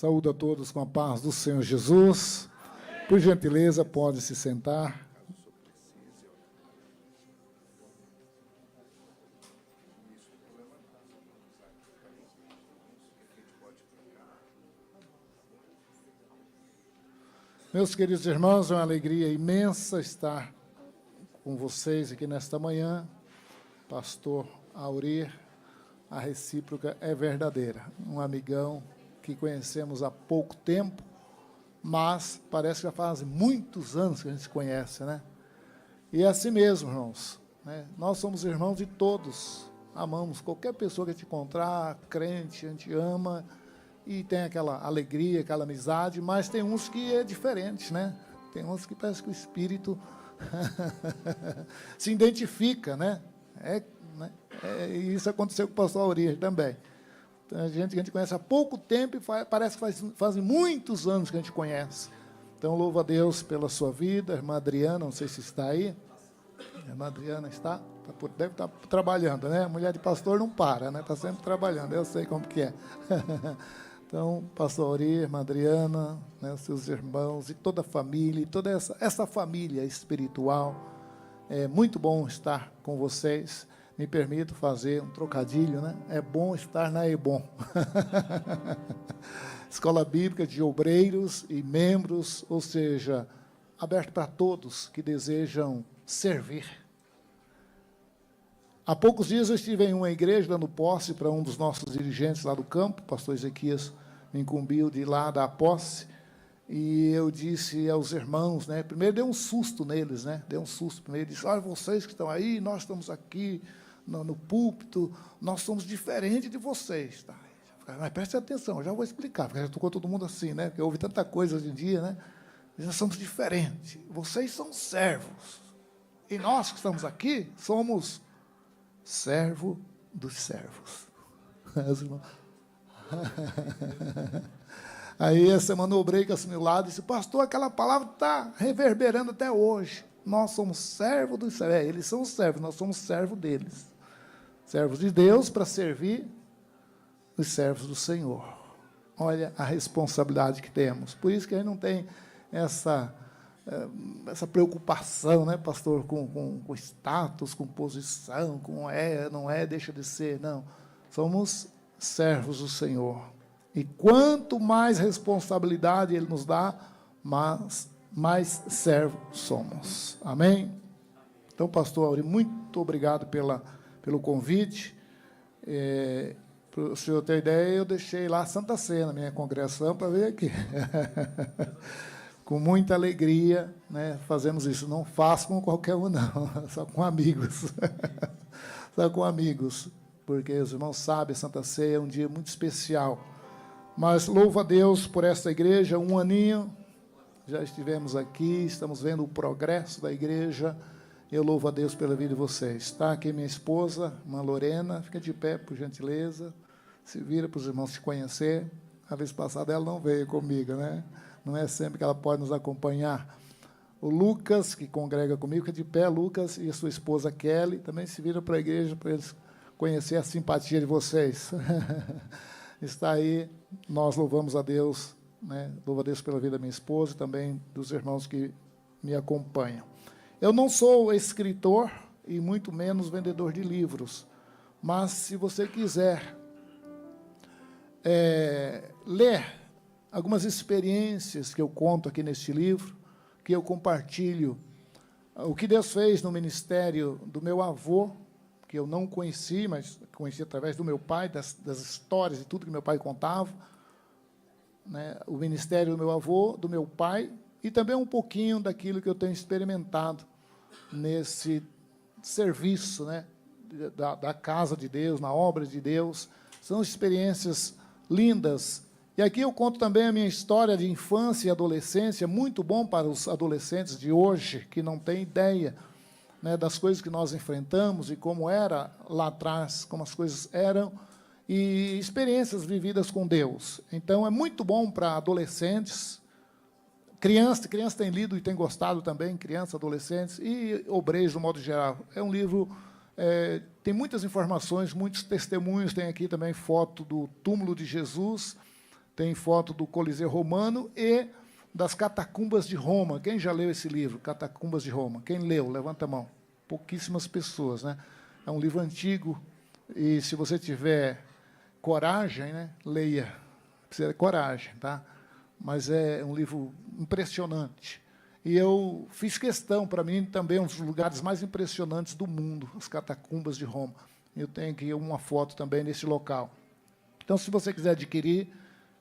Saúdo a todos com a paz do Senhor Jesus. Por gentileza, pode se sentar. Meus queridos irmãos, é uma alegria imensa estar com vocês aqui nesta manhã. Pastor Aurir, a recíproca é verdadeira. Um amigão que conhecemos há pouco tempo, mas parece que já faz muitos anos que a gente se conhece, né? E é assim mesmo, irmãos, né? Nós somos irmãos de todos, amamos qualquer pessoa que a gente encontrar, crente, a gente ama, e tem aquela alegria, aquela amizade, mas tem uns que é diferente, né? Tem uns que parece que o espírito se identifica, né? E isso aconteceu com o pastor Aurir também. Então, a gente conhece há pouco tempo e parece que fazem muitos anos que a gente conhece. Então, louvo a Deus pela sua vida. A irmã Adriana, não sei se está aí. A irmã Adriana deve estar trabalhando, né? A mulher de pastor não para, né? Está sempre trabalhando, eu sei como que é. Então, pastor Aurir, irmã Adriana, né, seus irmãos e toda a família, toda essa família espiritual. É muito bom estar com vocês. Me permito fazer um trocadilho, né? É bom estar na EBOM. Escola Bíblica de Obreiros e Membros, ou seja, aberto para todos que desejam servir. Há poucos dias eu estive em uma igreja dando posse para um dos nossos dirigentes lá do campo, o pastor Ezequias me incumbiu de ir lá dar posse, e eu disse aos irmãos, né? Primeiro dei um susto neles, né? Dei um susto primeiro, disse, olha, vocês que estão aí, nós estamos aqui no púlpito, nós somos diferentes de vocês, tá? Mas preste atenção, eu já vou explicar, porque já tocou todo mundo assim, né? Porque eu ouvi tanta coisa hoje em dia, né? Nós somos diferentes, vocês são servos, e nós que estamos aqui somos servo dos servos. Aí essa semana o obreiro que assumiu lá disse, pastor, aquela palavra está reverberando até hoje. Nós somos servos dos servos. Eles são servos, nós somos servos deles. Servos de Deus para servir os servos do Senhor. Olha a responsabilidade que temos. Por isso que a gente não tem essa preocupação, né, pastor, com status, com posição, com não é, deixa de ser. Não, somos servos do Senhor. E quanto mais responsabilidade Ele nos dá, mais servos somos. Amém? Então, pastor Aurir, muito obrigado pelo convite. Para o senhor ter ideia, eu deixei lá a Santa Ceia na minha congregação para vir aqui. Com muita alegria, né, fazemos isso. Não faço com qualquer um, não, só com amigos. Só com amigos, porque os irmãos sabem, a Santa Ceia é um dia muito especial. Mas louvo a Deus por esta igreja, um aninho, já estivemos aqui, estamos vendo o progresso da igreja. Eu louvo a Deus pela vida de vocês. Está aqui minha esposa, irmã Lorena, fica de pé, por gentileza, se vira para os irmãos se conhecer. A vez passada ela não veio comigo, né? Não é sempre que ela pode nos acompanhar. O Lucas, que congrega comigo, fica de pé, Lucas, e a sua esposa Kelly, também se viram para a igreja para eles conhecer a simpatia de vocês. Está aí, nós louvamos a Deus, né? Louvo a Deus pela vida da minha esposa e também dos irmãos que me acompanham. Eu não sou escritor e muito menos vendedor de livros, mas se você quiser ler algumas experiências que eu conto aqui neste livro, que eu compartilho, o que Deus fez no ministério do meu avô, que eu não conheci, mas conheci através do meu pai, das histórias e tudo que meu pai contava, né? O ministério do meu avô, do meu pai, e também um pouquinho daquilo que eu tenho experimentado nesse serviço, né, da casa de Deus, na obra de Deus. São experiências lindas. E aqui eu conto também a minha história de infância e adolescência, muito bom para os adolescentes de hoje, que não têm ideia, né, das coisas que nós enfrentamos e como era lá atrás, como as coisas eram, e experiências vividas com Deus. Então, é muito bom para adolescentes, criança tem lido e tem gostado também, crianças, adolescentes e obreiros, de modo geral. É um livro, tem muitas informações, muitos testemunhos, tem aqui também foto do túmulo de Jesus, tem foto do Coliseu Romano e das Catacumbas de Roma. Quem já leu esse livro, Catacumbas de Roma? Quem leu? Levanta a mão. Pouquíssimas pessoas, né? É um livro antigo, e se você tiver coragem, né, leia. Precisa de coragem, tá? Mas é um livro impressionante. E eu fiz questão, para mim, também um dos lugares mais impressionantes do mundo, as Catacumbas de Roma. Eu tenho aqui uma foto também nesse local. Então, se você quiser adquirir,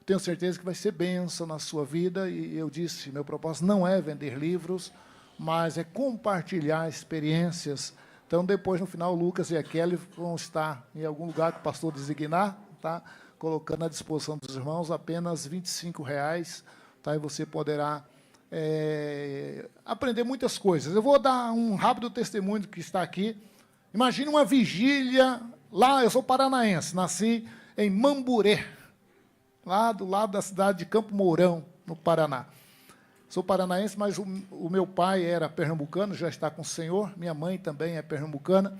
tenho certeza que vai ser bênção na sua vida. E eu disse, meu propósito não é vender livros, mas é compartilhar experiências. Então, depois, no final, o Lucas e a Kelly vão estar em algum lugar que o pastor designar, tá? Colocando à disposição dos irmãos apenas R$ 25, tá? E você poderá aprender muitas coisas. Eu vou dar um rápido testemunho do que está aqui. Imagine uma vigília, lá, eu sou paranaense, nasci em Mamburê, lá do lado da cidade de Campo Mourão, no Paraná. Sou paranaense, mas o meu pai era pernambucano, já está com o Senhor, minha mãe também é pernambucana.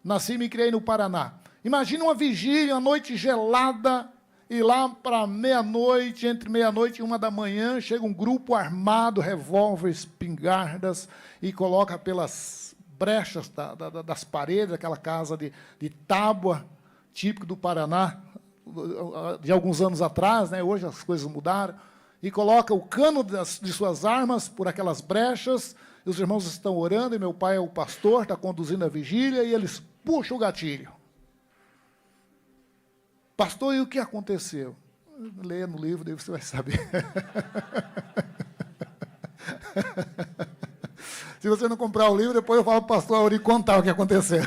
Nasci e me criei no Paraná. Imagina uma vigília, uma noite gelada, e lá para meia-noite, entre meia-noite e 1 da manhã, chega um grupo armado, revólveres, espingardas, e coloca pelas brechas das paredes, aquela casa de tábua, típico do Paraná, de alguns anos atrás, né? Hoje as coisas mudaram, e coloca o cano de suas armas por aquelas brechas, e os irmãos estão orando, e meu pai é o pastor, está conduzindo a vigília, e eles puxam o gatilho. Pastor, e o que aconteceu? Leia no livro, daí você vai saber. Se você não comprar o livro, depois eu falo para o pastor Auri contar o que aconteceu.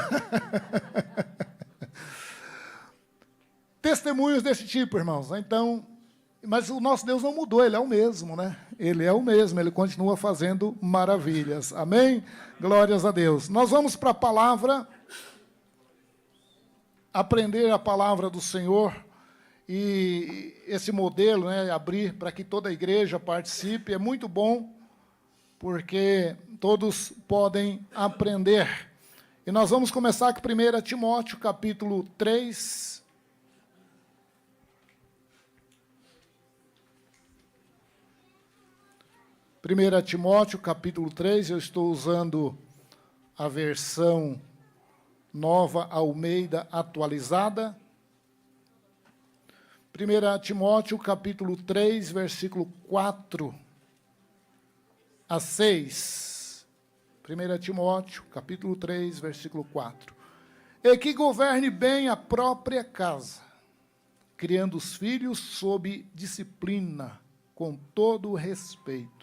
Testemunhos desse tipo, irmãos. Então, mas o nosso Deus não mudou, Ele é o mesmo, né? Ele é o mesmo, Ele continua fazendo maravilhas. Amém? Glórias a Deus. Nós vamos para a palavra, aprender a palavra do Senhor, e esse modelo, né, abrir para que toda a igreja participe, é muito bom, porque todos podem aprender. E nós vamos começar com 1 Timóteo, capítulo 3. Primeira Timóteo, capítulo 3, eu estou usando a versão Nova Almeida atualizada. 1 Timóteo, capítulo 3, versículo 4 a 6. 1 Timóteo, capítulo 3, versículo 4. E que governe bem a própria casa, criando os filhos sob disciplina, com todo o respeito.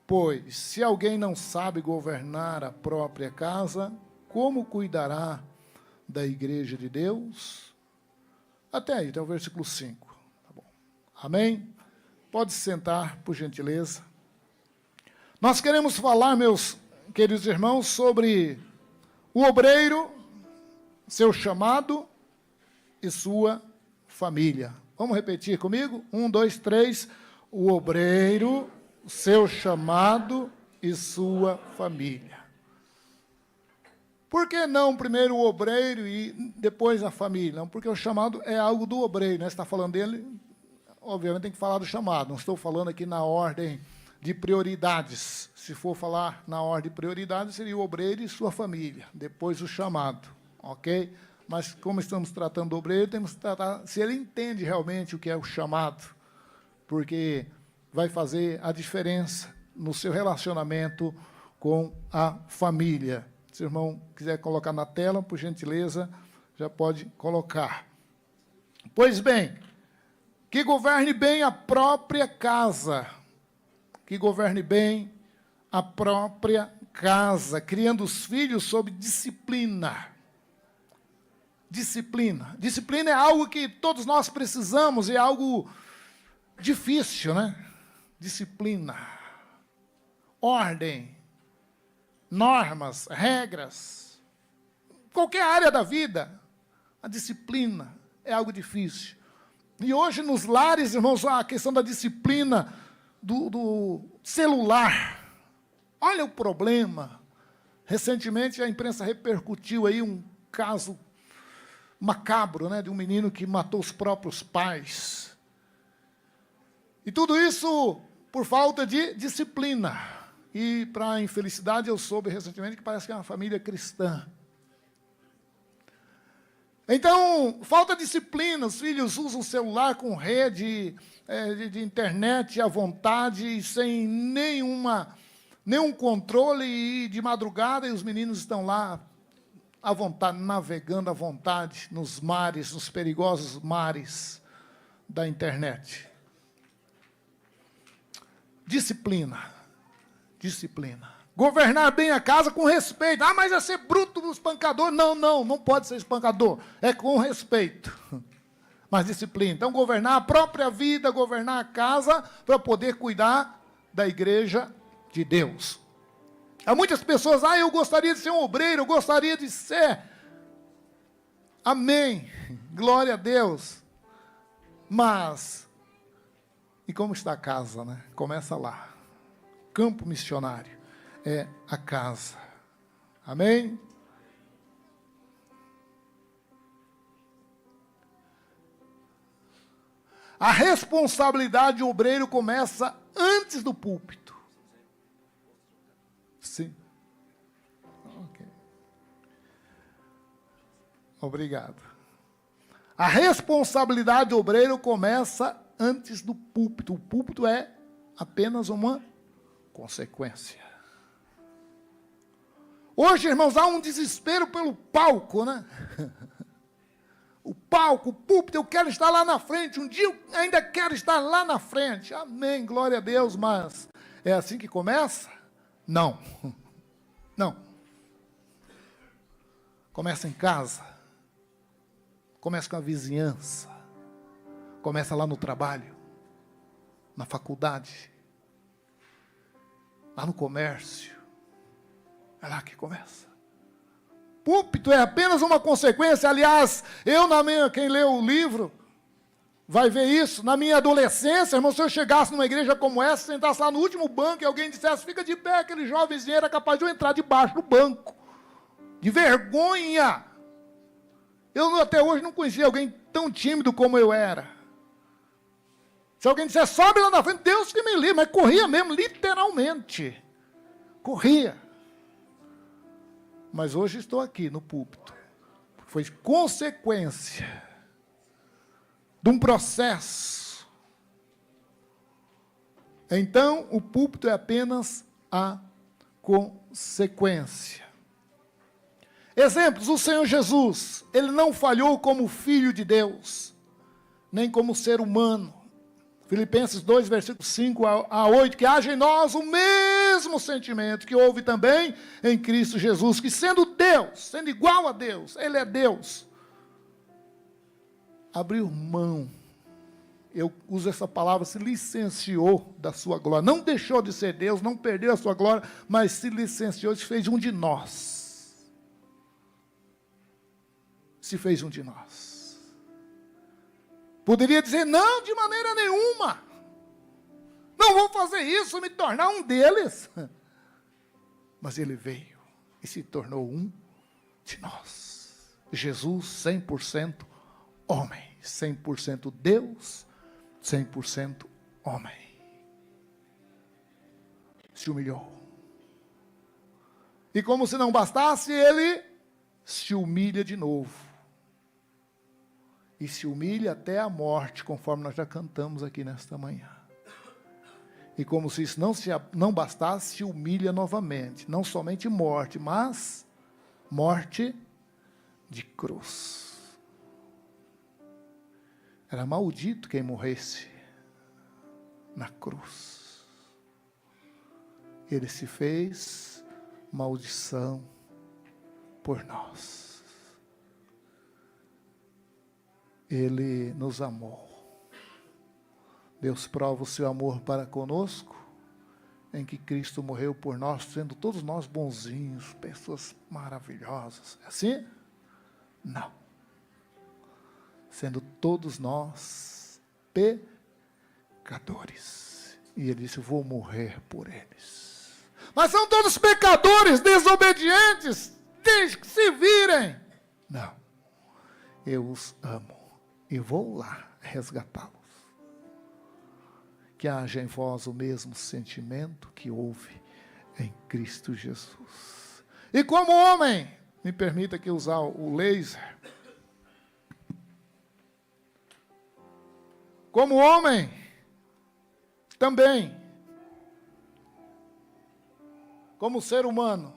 Pois, se alguém não sabe governar a própria casa, como cuidará da igreja de Deus? Até aí, até o versículo 5. Tá bom. Amém? Pode se sentar, por gentileza. Nós queremos falar, meus queridos irmãos, sobre o obreiro, seu chamado e sua família. Vamos repetir comigo? 1, 2, 3. O obreiro, seu chamado e sua família. Por que não primeiro o obreiro e depois a família? Não, porque o chamado é algo do obreiro, né? Você está falando dele, obviamente tem que falar do chamado. Não estou falando aqui na ordem de prioridades. Se for falar na ordem de prioridades, seria o obreiro e sua família, depois o chamado, ok? Mas como estamos tratando do obreiro, temos que tratar se ele entende realmente o que é o chamado, porque vai fazer a diferença no seu relacionamento com a família. Se o irmão quiser colocar na tela, por gentileza, já pode colocar. Pois bem, que governe bem a própria casa, que governe bem a própria casa, criando os filhos sob disciplina. Disciplina. Disciplina é algo que todos nós precisamos, é algo difícil, né? Disciplina. Ordem. Normas, regras, qualquer área da vida, a disciplina é algo difícil. E hoje nos lares, irmãos, a questão da disciplina do celular, olha o problema. Recentemente a imprensa repercutiu aí um caso macabro, né, de um menino que matou os próprios pais. E tudo isso por falta de disciplina. E, para a infelicidade, eu soube recentemente que parece que é uma família cristã. Então, falta disciplina, os filhos usam o celular com rede de internet à vontade, sem nenhum controle, e de madrugada, e os meninos estão lá à vontade, navegando à vontade, nos mares, nos perigosos mares da internet. Disciplina. Governar bem a casa com respeito. Ah, mas é ser bruto do espancador. Não pode ser espancador. É com respeito. Mas disciplina. Então, governar a própria vida, governar a casa, para poder cuidar da igreja de Deus. Há muitas pessoas, eu gostaria de ser um obreiro, eu gostaria de ser. Amém. Glória a Deus. Mas, e como está a casa, né? Começa lá. Campo missionário é a casa. Amém? A responsabilidade do obreiro começa antes do púlpito. Sim. Ok. Obrigado. A responsabilidade do obreiro começa antes do púlpito. O púlpito é apenas uma consequência. Hoje, irmãos, há um desespero pelo palco, né? O palco, o púlpito, eu quero estar lá na frente. Um dia eu ainda quero estar lá na frente. Amém, glória a Deus, mas é assim que começa? Não. Começa em casa. Começa com a vizinhança. Começa lá no trabalho. Na faculdade. Lá no comércio. É lá que começa. Púlpito é apenas uma consequência. Aliás, quem leu o livro vai ver isso. Na minha adolescência, irmão, se eu chegasse numa igreja como essa, sentasse lá no último banco e alguém dissesse, fica de pé, aquele jovenzinho era capaz de eu entrar debaixo do banco. De vergonha. Eu até hoje não conhecia alguém tão tímido como eu era. Se alguém dissesse, sobe lá na frente, Deus que me livre, mas corria mesmo, literalmente. Corria. Mas hoje estou aqui no púlpito. Foi consequência de um processo. Então, o púlpito é apenas a consequência. Exemplos, o Senhor Jesus, ele não falhou como filho de Deus, nem como ser humano. Filipenses 2, versículos 5 a 8, que haja em nós o mesmo sentimento que houve também em Cristo Jesus, que sendo Deus, sendo igual a Deus, ele é Deus, abriu mão, eu uso essa palavra, se licenciou da sua glória, não deixou de ser Deus, não perdeu a sua glória, mas se licenciou, se fez um de nós, Poderia dizer, não, de maneira nenhuma. Não vou fazer isso, me tornar um deles. Mas ele veio e se tornou um de nós. Jesus, 100% homem. 100% Deus, 100% homem. Se humilhou. E como se não bastasse, ele se humilha de novo. E se humilha até a morte, conforme nós já cantamos aqui nesta manhã. E como se isso não bastasse, se humilha novamente. Não somente morte, mas morte de cruz. Era maldito quem morresse na cruz. Ele se fez maldição por nós. Ele nos amou. Deus prova o seu amor para conosco, em que Cristo morreu por nós, sendo todos nós bonzinhos, pessoas maravilhosas. É assim? Não. Sendo todos nós pecadores. E ele disse, vou morrer por eles. Mas são todos pecadores, desobedientes, deixe que se virem. Não. Eu os amo. E vou lá resgatá-los. que haja em vós o mesmo sentimento que houve em Cristo Jesus. E como homem, me permita aqui usar o laser. Como homem, também, como ser humano,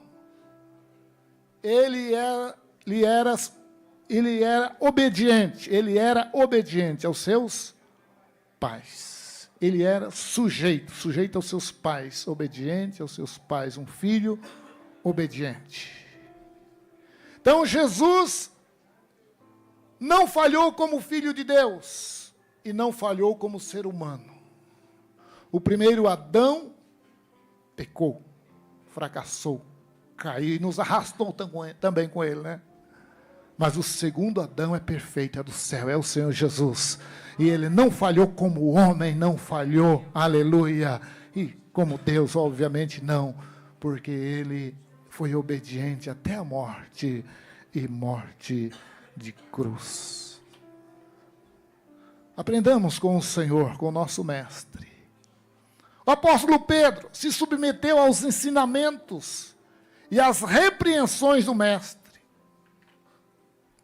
ele era obediente aos seus pais. Ele era sujeito aos seus pais, obediente aos seus pais, um filho obediente. Então Jesus não falhou como filho de Deus e não falhou como ser humano. O primeiro Adão pecou, fracassou, caiu e nos arrastou também com ele, né? Mas o segundo Adão é perfeito, é do céu, é o Senhor Jesus. E ele não falhou como homem, não falhou, aleluia. E como Deus, obviamente não, porque ele foi obediente até a morte, e morte de cruz. Aprendamos com o Senhor, com o nosso mestre. O apóstolo Pedro se submeteu aos ensinamentos e às repreensões do mestre.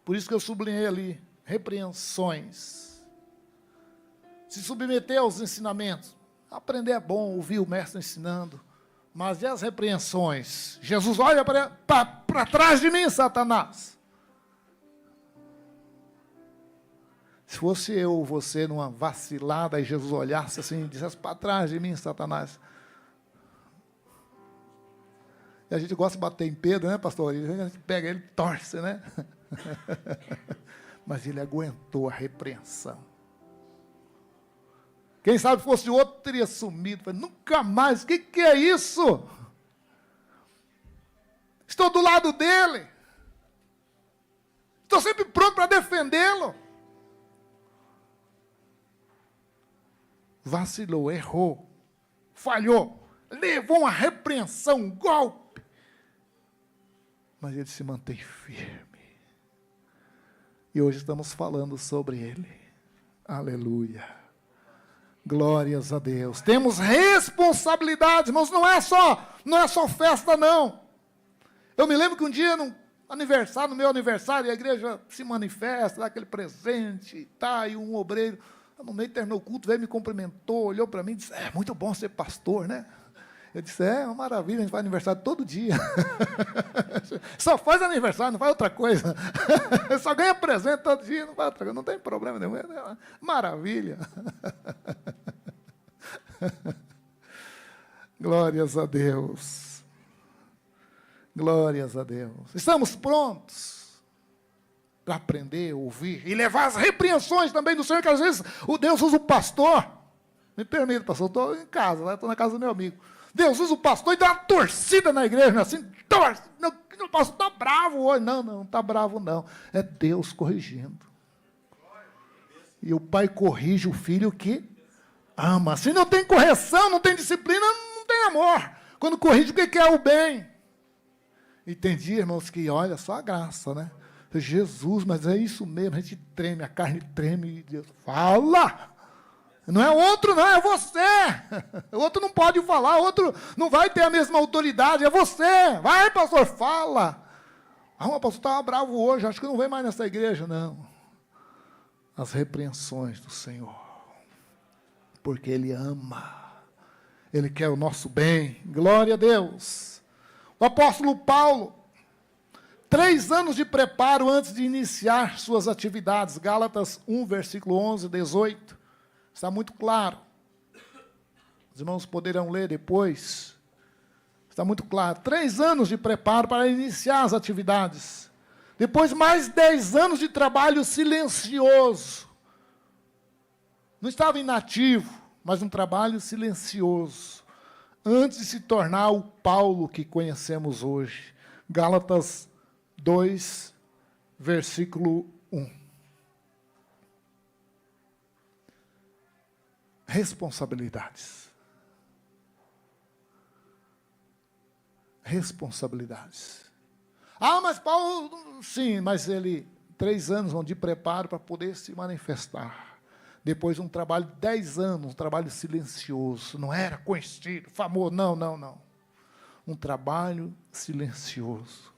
Por isso que eu sublinhei ali, repreensões. Se submeter aos ensinamentos. Aprender é bom, ouvir o mestre ensinando. Mas e as repreensões? Jesus olha para trás de mim, Satanás. Se fosse eu ou você numa vacilada e Jesus olhasse assim e dissesse para trás de mim, Satanás. E a gente gosta de bater em Pedro, né, pastor? E a gente pega ele e torce, né? Mas ele aguentou a repreensão. Quem sabe fosse outro, teria sumido. Falei, nunca mais, o que é isso? Estou do lado dele. Estou sempre pronto para defendê-lo. Vacilou, errou, falhou, levou uma repreensão, um golpe. Mas ele se mantém firme. E hoje estamos falando sobre ele. Aleluia. Glórias a Deus. Temos responsabilidade, irmãos, não é só festa, não. Eu me lembro que um dia, no meu aniversário, a igreja se manifesta, dá aquele presente, tá, e um obreiro, no meio terminou o culto, veio, me cumprimentou, olhou para mim e disse, é muito bom ser pastor, né? Eu disse, é uma maravilha, a gente faz aniversário todo dia. Só faz aniversário, não faz outra coisa. Só ganha presente todo dia, não faz outra coisa, não tem problema nenhum. Maravilha. Glórias a Deus. Glórias a Deus. Estamos prontos para aprender, ouvir e levar as repreensões também do Senhor, que às vezes o Deus usa o pastor. Me permita, pastor, eu estou em casa, estou na casa do meu amigo. Deus usa o pastor e dá uma torcida na igreja, assim, torce. Não, o pastor está bravo hoje. Não está bravo, não. É Deus corrigindo. E o pai corrige o filho que ama. Se não tem correção, não tem disciplina, não tem amor. Quando corrige, o que é o bem? E tem dia, irmãos, que olha só a graça, né? Jesus, mas é isso mesmo, a gente treme, a carne treme, e Deus fala. Não é outro, não, é você. O outro não pode falar, o outro não vai ter a mesma autoridade, é você. Vai, pastor, fala. O pastor estava bravo hoje, acho que não vem mais nessa igreja, não. As repreensões do Senhor. Porque Ele ama. Ele quer o nosso bem. Glória a Deus. O apóstolo Paulo, 3 anos de preparo antes de iniciar suas atividades. Gálatas 1, versículo 11, 18. Está muito claro. Os irmãos poderão ler depois. Está muito claro. 3 anos de preparo para iniciar as atividades. Depois, mais 10 anos de trabalho silencioso. Não estava inativo, mas um trabalho silencioso. Antes de se tornar o Paulo que conhecemos hoje. Gálatas 2, versículo 1. Responsabilidades. Responsabilidades. Ah, mas Paulo, sim, mas ele, 3 anos de preparo para poder se manifestar. Depois de um trabalho de 10 anos, um trabalho silencioso, não era conhecido, famoso, não. Um trabalho silencioso,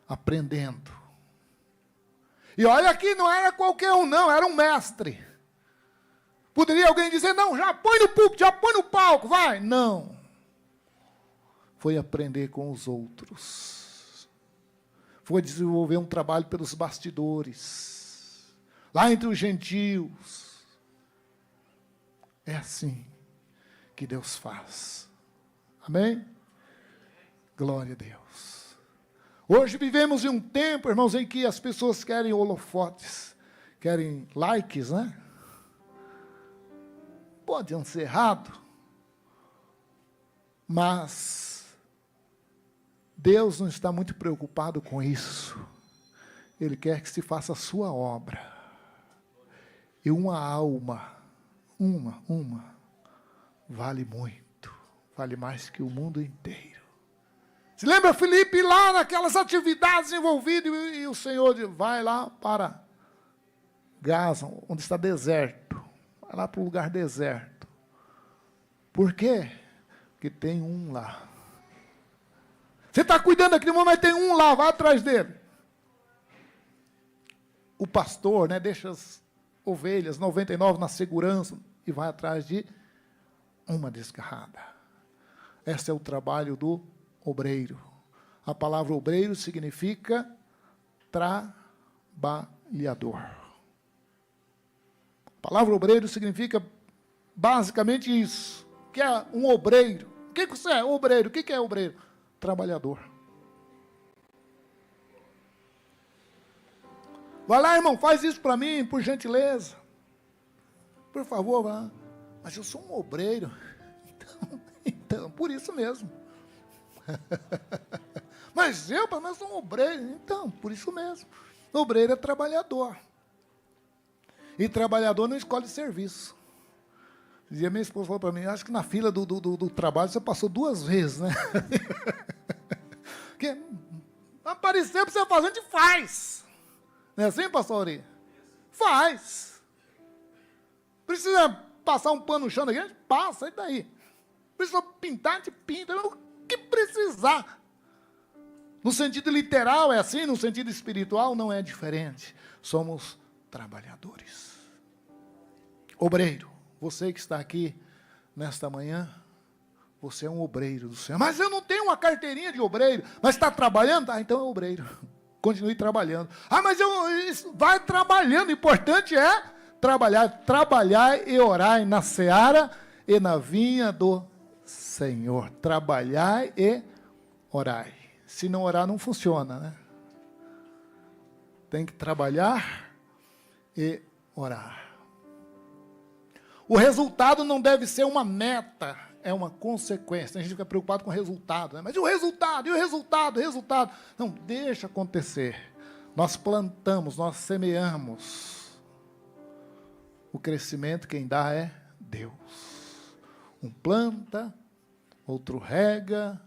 aprendendo. E olha que não era qualquer um, não, era um mestre. Poderia alguém dizer, não, já põe no púlpito, já põe no palco, vai. Não. Foi aprender com os outros. Foi desenvolver um trabalho pelos bastidores. Lá entre os gentios. É assim que Deus faz. Amém? Glória a Deus. Hoje vivemos em um tempo, irmãos, em que as pessoas querem holofotes, querem likes, né? Pode não ser errado, mas Deus não está muito preocupado com isso. Ele quer que se faça a sua obra. E uma alma, uma, vale muito, vale mais que o mundo inteiro. Se lembra Filipe lá naquelas atividades envolvidas e o Senhor diz, vai lá para Gaza, onde está deserto. Vai lá para o lugar deserto. Por quê? Porque tem um lá. Você está cuidando daquele mundo, mas tem um lá, vai atrás dele. O pastor, né, deixa as ovelhas, 99 na segurança, e vai atrás de uma desgarrada. Esse é o trabalho do obreiro. A palavra obreiro significa trabalhador. A palavra obreiro significa basicamente isso. O que é um obreiro? O que você é? Obreiro. O que é obreiro? Trabalhador. Vai lá, irmão, faz isso para mim, por gentileza. Por favor, vá lá. Mas eu sou um obreiro. Então, por isso mesmo. Mas eu, pelo menos, sou um obreiro. Então, por isso mesmo. Obreiro é trabalhador. E trabalhador não escolhe serviço. E a minha esposa falou para mim, acho que na fila do trabalho você passou 2 vezes, né? Porque apareceu para você fazer, a gente faz. Não é assim, pastor Auri? Faz. Precisa passar um pano no chão daqui, a gente passa, e daí? Precisa pintar, a gente pinta, o que precisar. No sentido literal é assim, no sentido espiritual não é diferente. Somos trabalhadores. Obreiro, você que está aqui nesta manhã, você é um obreiro do Senhor. Mas eu não tenho uma carteirinha de obreiro. Mas está trabalhando? Ah, então é obreiro. Continue trabalhando. Ah, mas vai trabalhando. O importante é trabalhar e orar na seara e na vinha do Senhor. Trabalhar e orar. Se não orar, não funciona, né? Tem que trabalhar e orar. O resultado não deve ser uma meta, é uma consequência. A gente fica preocupado com o resultado, né? Mas e o resultado? E o resultado? O resultado? Não, deixa acontecer. Nós plantamos, nós semeamos. O crescimento quem dá é Deus. Um planta, outro rega,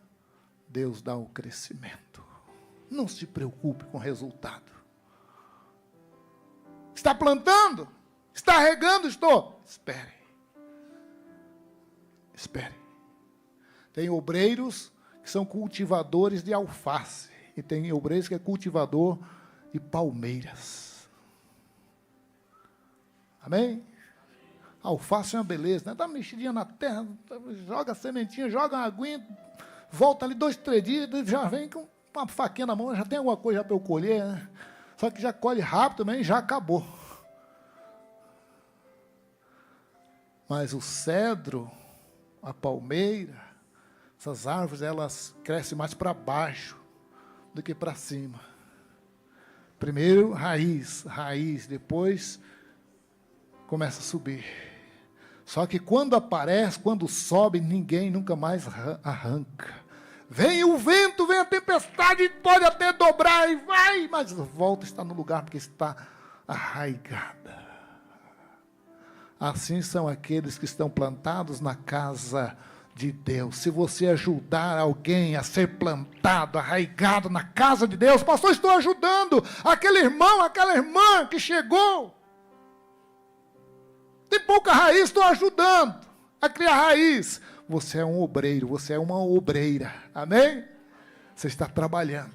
Deus dá o crescimento. Não se preocupe com o resultado. Está plantando? Está regando? Estou. Espere. Espere. Tem obreiros que são cultivadores de alface. E tem obreiros que é cultivador de palmeiras. Amém? A alface é uma beleza, né? Dá uma mexidinha na terra, joga a sementinha, joga uma aguinha, volta ali 2, 3 dias, já vem com uma faquinha na mão, já tem alguma coisa para eu colher, né? Só que já colhe rápido também, já acabou. Mas o cedro, a palmeira, essas árvores, elas crescem mais para baixo do que para cima. Primeiro raiz, depois começa a subir. Só que quando aparece, quando sobe, ninguém nunca mais arranca. Vem o vento, vem a tempestade, pode até dobrar e vai, mas volta a estar no lugar porque está arraigada. Assim são aqueles que estão plantados na casa de Deus. Se você ajudar alguém a ser plantado, arraigado na casa de Deus, pastor, estou ajudando aquele irmão, aquela irmã que chegou. tem pouca raiz, estou ajudando a criar raiz. Você é um obreiro, você é uma obreira. Amém? Você está trabalhando.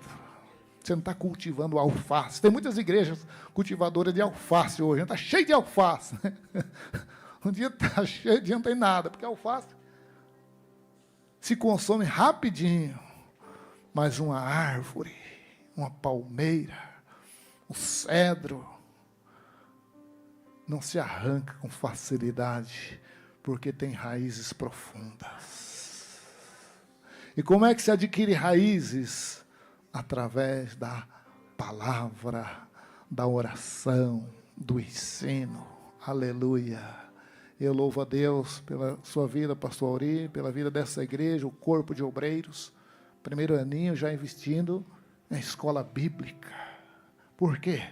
Você não está cultivando alface. Tem muitas igrejas cultivadoras de alface hoje. Está cheio de alface. Um dia está cheio, um dia não tem nada, porque a alface se consome rapidinho. Mas uma árvore, uma palmeira, um cedro, não se arranca com facilidade, porque tem raízes profundas. E como é que se adquire raízes? Através da palavra, da oração, do ensino. Aleluia. Eu louvo a Deus pela sua vida, pastor Auri, pela vida dessa igreja, o corpo de obreiros. Primeiro aninho já investindo na escola bíblica. Por quê?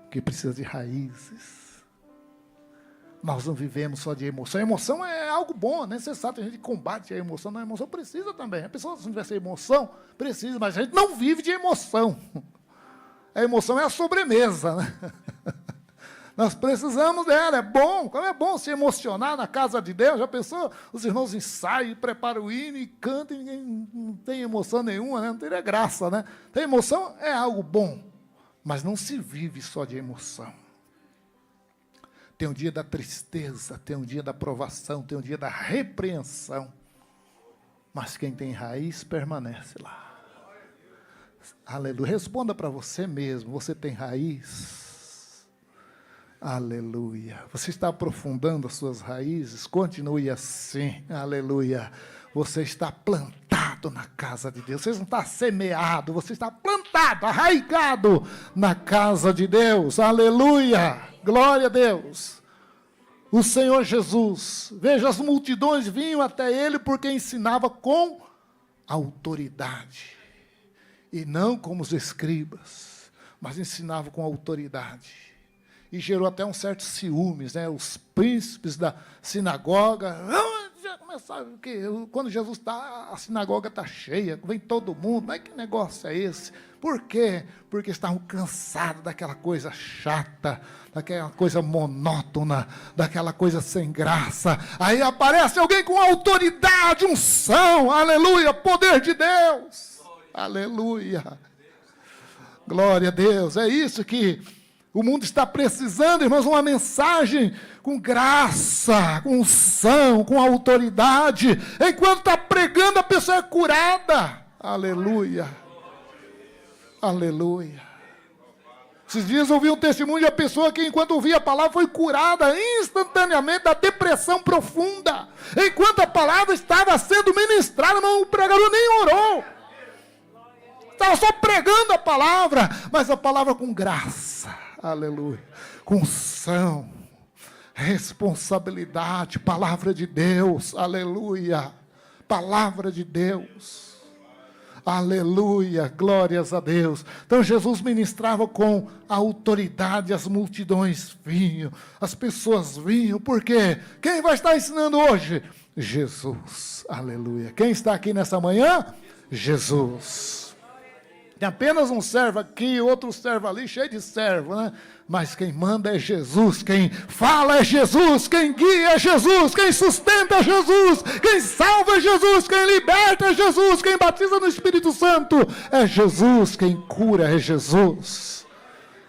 Porque precisa de raízes. Nós não vivemos só de emoção. A emoção é algo bom, é necessário. A gente combate a emoção. Não, a emoção precisa também. A pessoa, se não tiver emoção, precisa. Mas a gente não vive de emoção. A emoção é a sobremesa, né? Nós precisamos dela. É bom. Como é bom se emocionar na casa de Deus. Já pensou? Os irmãos ensaiam, preparam o hino e cantam. E ninguém não tem emoção nenhuma, né? Não teria graça, né? Tem emoção é algo bom. Mas não se vive só de emoção. Tem um dia da tristeza, tem um dia da provação, tem um dia da repreensão. Mas quem tem raiz permanece lá. Aleluia. Responda para você mesmo, você tem raiz? Aleluia. Você está aprofundando as suas raízes? Continue assim. Aleluia. Você está plantado na casa de Deus. Você não está semeado, você está plantado, arraigado na casa de Deus. Aleluia. Glória a Deus. O Senhor Jesus, veja, as multidões vinham até ele porque ensinava com autoridade. E não como os escribas, mas ensinava com autoridade. E gerou até um certo ciúmes, né? Os príncipes da sinagoga, já começaram, porque quando Jesus está, a sinagoga está cheia, vem todo mundo, mas que negócio é esse? Por quê? Porque estavam cansados daquela coisa chata, daquela coisa monótona, daquela coisa sem graça. Aí aparece alguém com autoridade, unção, aleluia, poder de Deus, aleluia, glória a Deus. É isso que o mundo está precisando, irmãos, uma mensagem com graça, com unção, com autoridade. Enquanto está pregando, a pessoa é curada. Aleluia. Aleluia. Esses dias eu ouvi um testemunho de uma pessoa que, enquanto ouvia a palavra, foi curada instantaneamente da depressão profunda. Enquanto a palavra estava sendo ministrada, o pregador nem orou. Estava só pregando a palavra, mas a palavra com graça. Aleluia. Com unção, responsabilidade, palavra de Deus. Aleluia. Palavra de Deus. Aleluia, glórias a Deus. Então Jesus ministrava com autoridade, as multidões vinham, as pessoas vinham, por quê? Quem vai estar ensinando hoje? Jesus, aleluia. Quem está aqui nessa manhã? Jesus. Tem apenas um servo aqui, outro servo ali, cheio de servo, né? Mas quem manda é Jesus, quem fala é Jesus, quem guia é Jesus, quem sustenta é Jesus, quem salva é Jesus, quem liberta é Jesus, quem batiza no Espírito Santo é Jesus, quem cura é Jesus,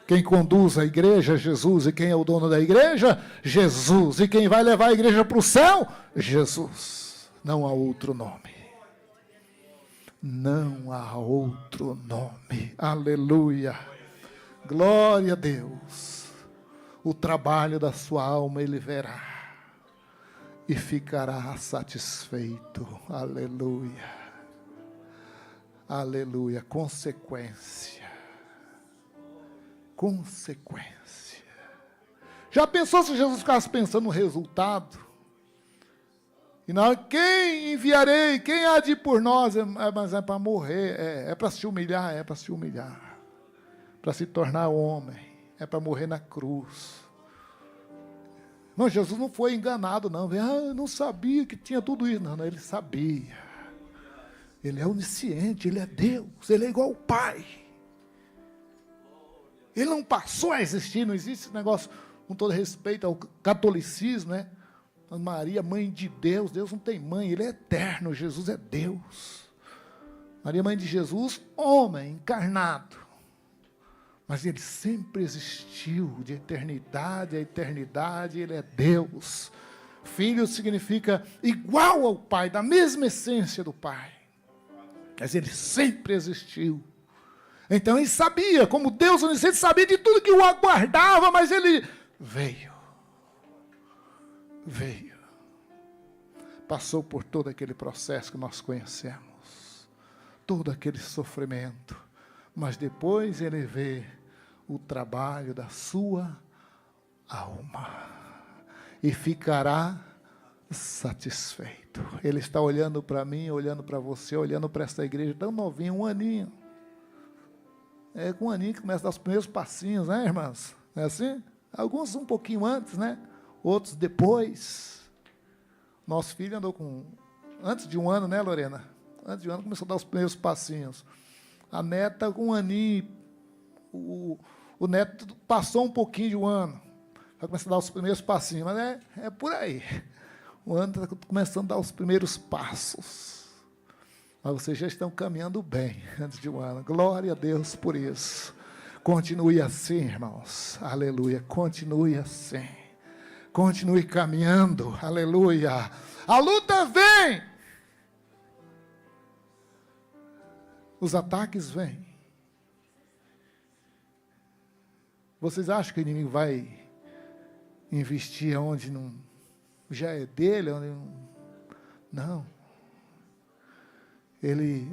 quem conduz a igreja é Jesus, e quem é o dono da igreja? Jesus, e quem vai levar a igreja para o céu? Jesus, não há outro nome. Não há outro nome. Aleluia. Glória a Deus. O trabalho da sua alma ele verá e ficará satisfeito. Aleluia. Aleluia. Consequência. Consequência. Já pensou se Jesus ficasse pensando no resultado? E na hora, quem enviarei? Quem há de ir por nós? Mas é para morrer, é para se humilhar, é para se humilhar. Para se tornar homem, é para morrer na cruz. Não, Jesus não foi enganado, não. Eu não sabia que tinha tudo isso. Não, ele sabia. Ele é onisciente, ele é Deus, ele é igual ao Pai. Ele não passou a existir, não existe esse negócio. com todo respeito ao catolicismo, né? Maria, mãe de Deus. Deus não tem mãe, ele é eterno, Jesus é Deus. Maria, mãe de Jesus, homem encarnado. Mas ele sempre existiu, de eternidade a eternidade, ele é Deus. Filho significa igual ao Pai, da mesma essência do Pai. Mas ele sempre existiu. Então ele sabia, como Deus onisciente, sabia de tudo que o aguardava, mas ele veio. Passou por todo aquele processo que nós conhecemos. Todo aquele sofrimento. Mas depois ele vê o trabalho da sua alma. E ficará satisfeito. Ele está olhando para mim, olhando para você, olhando para essa igreja tão novinha, 1 aninho. É com 1 aninho que começa a dar os primeiros passinhos, né, irmãs? Não é assim? Alguns um pouquinho antes, né? Outros depois. Nosso filho andou com... Antes de 1 ano, né, Lorena? Antes de 1 ano começou a dar os primeiros passinhos. A neta com 1 aninho. O neto passou um pouquinho de 1 ano. Vai começar a dar os primeiros passinhos. Mas é por aí. O ano está começando a dar os primeiros passos. Mas vocês já estão caminhando bem antes de 1 ano. Glória a Deus por isso. Continue assim, irmãos. Aleluia. Continue assim. Continue caminhando. Aleluia. A luta vem. Os ataques vêm. Vocês acham que o inimigo vai investir onde não já é dele? Onde não. Ele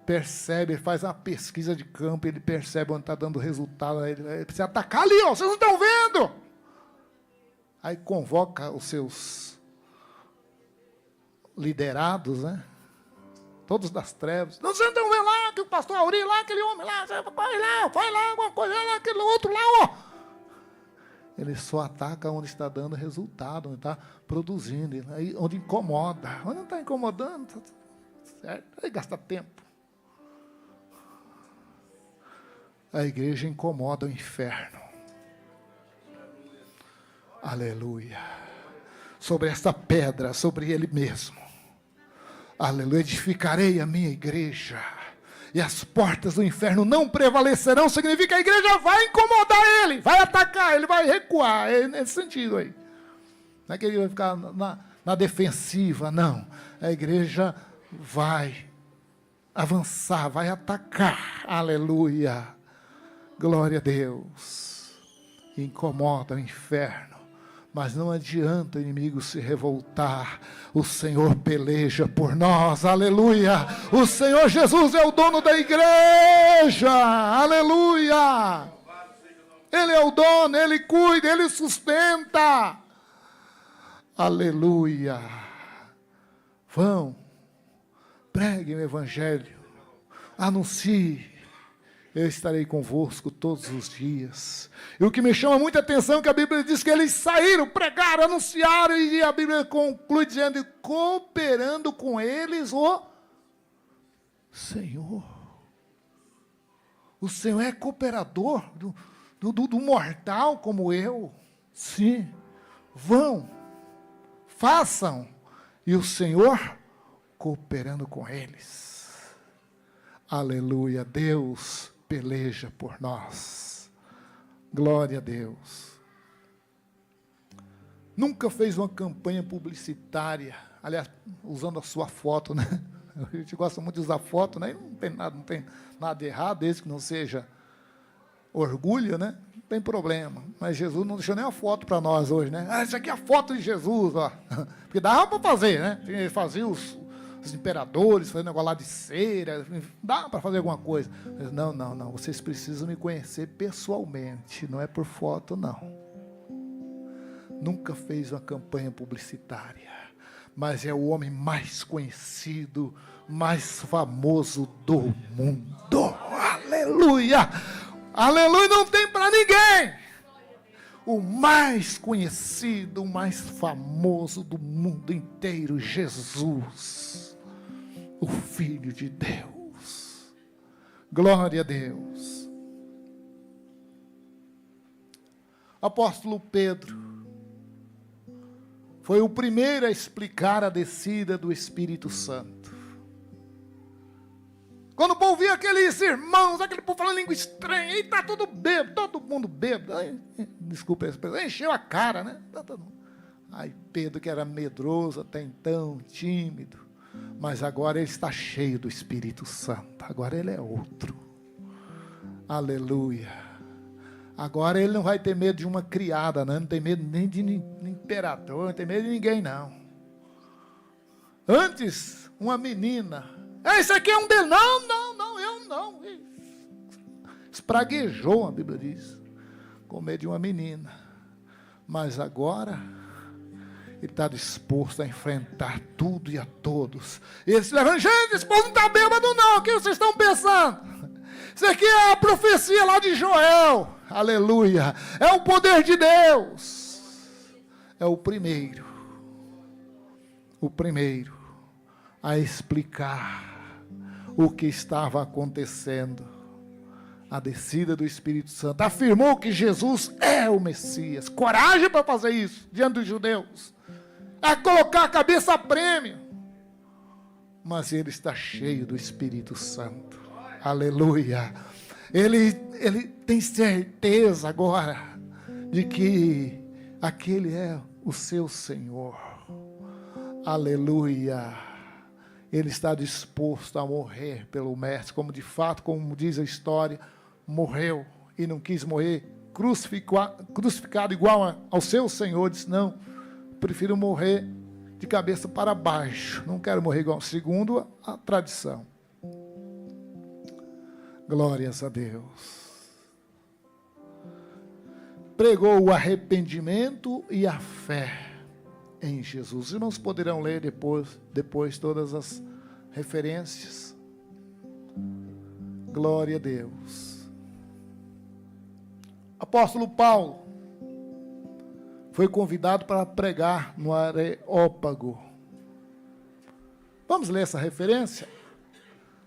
percebe, ele faz uma pesquisa de campo, ele percebe onde está dando resultado. Ele precisa atacar ali, ó, vocês não estão vendo? Aí convoca os seus liderados, né? Todos das trevas. Não, vocês não estão vendo lá, que o pastor Auri lá, aquele homem lá, vai lá, alguma coisa lá, aquele outro lá, ó. Ele só ataca onde está dando resultado, onde está produzindo, aí onde incomoda. Onde não está incomodando, tá certo? Aí gasta tempo. A igreja incomoda o inferno. Aleluia. Sobre esta pedra, sobre ele mesmo. Aleluia. Edificarei a minha igreja. E as portas do inferno não prevalecerão. Significa que a igreja vai incomodar ele. Vai atacar, ele vai recuar. É nesse sentido aí. Não é que ele vai ficar na defensiva, não. A igreja vai avançar, vai atacar. Aleluia. Glória a Deus. Incomoda o inferno. Mas não adianta o inimigo se revoltar. O Senhor peleja por nós. Aleluia. O Senhor Jesus é o dono da igreja. Aleluia. Ele é o dono, ele cuida, ele sustenta. Aleluia. Vão. Preguem o evangelho. Anuncie. Eu estarei convosco todos os dias. E o que me chama muita atenção é que a Bíblia diz que eles saíram, pregaram, anunciaram, e a Bíblia conclui dizendo, cooperando com eles o Senhor. O Senhor é cooperador do mortal como eu. Sim. Vão, façam. E o Senhor cooperando com eles. Aleluia. Deus peleja por nós. Glória a Deus. Nunca fez uma campanha publicitária, aliás, usando a sua foto, né? A gente gosta muito de usar foto, né? E não tem nada de errado, desde que não seja orgulho, né? Não tem problema. Mas Jesus não deixou nem uma foto para nós hoje, né? Ah, isso aqui é a foto de Jesus, ó. Porque dava para fazer, né? Ele fazia os imperadores, fazendo negócio lá de cera, dá para fazer alguma coisa. Mas não, vocês precisam me conhecer pessoalmente, não é por foto, não. Nunca fez uma campanha publicitária, mas é o homem mais conhecido, mais famoso do mundo. Aleluia! Aleluia, não tem para ninguém. O mais conhecido, o mais famoso do mundo inteiro, Jesus. O Filho de Deus. Glória a Deus. Apóstolo Pedro foi o primeiro a explicar a descida do Espírito Santo. Quando o povo via aqueles irmãos, aquele povo falando língua estranha, e está tudo bêbado, todo mundo bêbado. Desculpa a expressão, encheu a cara, né? Aí Pedro, que era medroso até então, tímido, mas agora ele está cheio do Espírito Santo, agora ele é outro. Aleluia. Agora ele não vai ter medo de uma criada, não tem medo nem de imperador, não tem medo de ninguém, não. Antes, uma menina, esse aqui é um deles, não, eu não. Espraguejou, a Bíblia diz, com medo de uma menina. Mas agora ele está disposto a enfrentar tudo e a todos. E ele se levanta, gente, esse povo não está bêbado não, o que vocês estão pensando? Isso aqui é a profecia lá de Joel, aleluia, é o poder de Deus, é o primeiro a explicar o que estava acontecendo, a descida do Espírito Santo, afirmou que Jesus é o Messias, coragem para fazer isso, diante dos judeus, é colocar a cabeça a prêmio, mas ele está cheio do Espírito Santo, aleluia, ele tem certeza agora, de que aquele é o seu Senhor, aleluia, ele está disposto a morrer pelo Mestre, como de fato, como diz a história, morreu e não quis morrer crucificado igual ao seu Senhor, disse, não, prefiro morrer de cabeça para baixo, não quero morrer igual, segundo a tradição. Glórias a Deus. Pregou o arrependimento e a fé em Jesus. Os irmãos poderão ler depois todas as referências. Glória a Deus. Apóstolo Paulo foi convidado para pregar no Areópago. Vamos ler essa referência?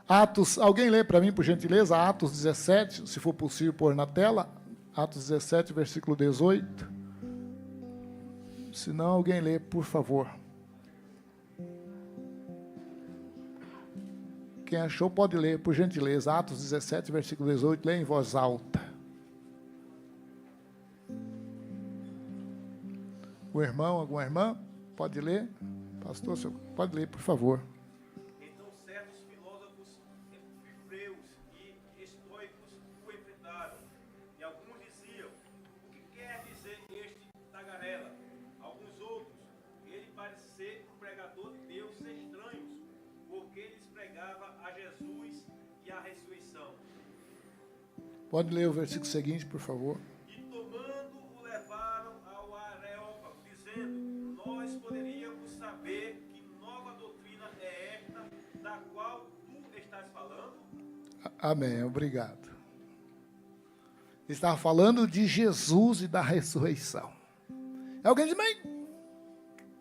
Atos, alguém lê para mim, por gentileza, Atos 17, se for possível pôr na tela, Atos 17, versículo 18. Se não, alguém lê, por favor. Quem achou pode ler, por gentileza, Atos 17, versículo 18, lê em voz alta. O irmão, alguma irmã, pode ler? Pastor, pode ler, por favor. Então certos filósofos hebreus e estoicos o enfrentaram, e alguns diziam, o que quer dizer este tagarela? Alguns outros, ele parece ser um pregador de deuses estranhos, porque lhes pregava a Jesus e a ressurreição. Pode ler o versículo seguinte, por favor. E tomando o levaram ao Areópago, dizendo, nós poderíamos saber que nova doutrina é esta, da qual tu estás falando? Amém, obrigado. Estava falando de Jesus e da ressurreição. Alguém diz, mas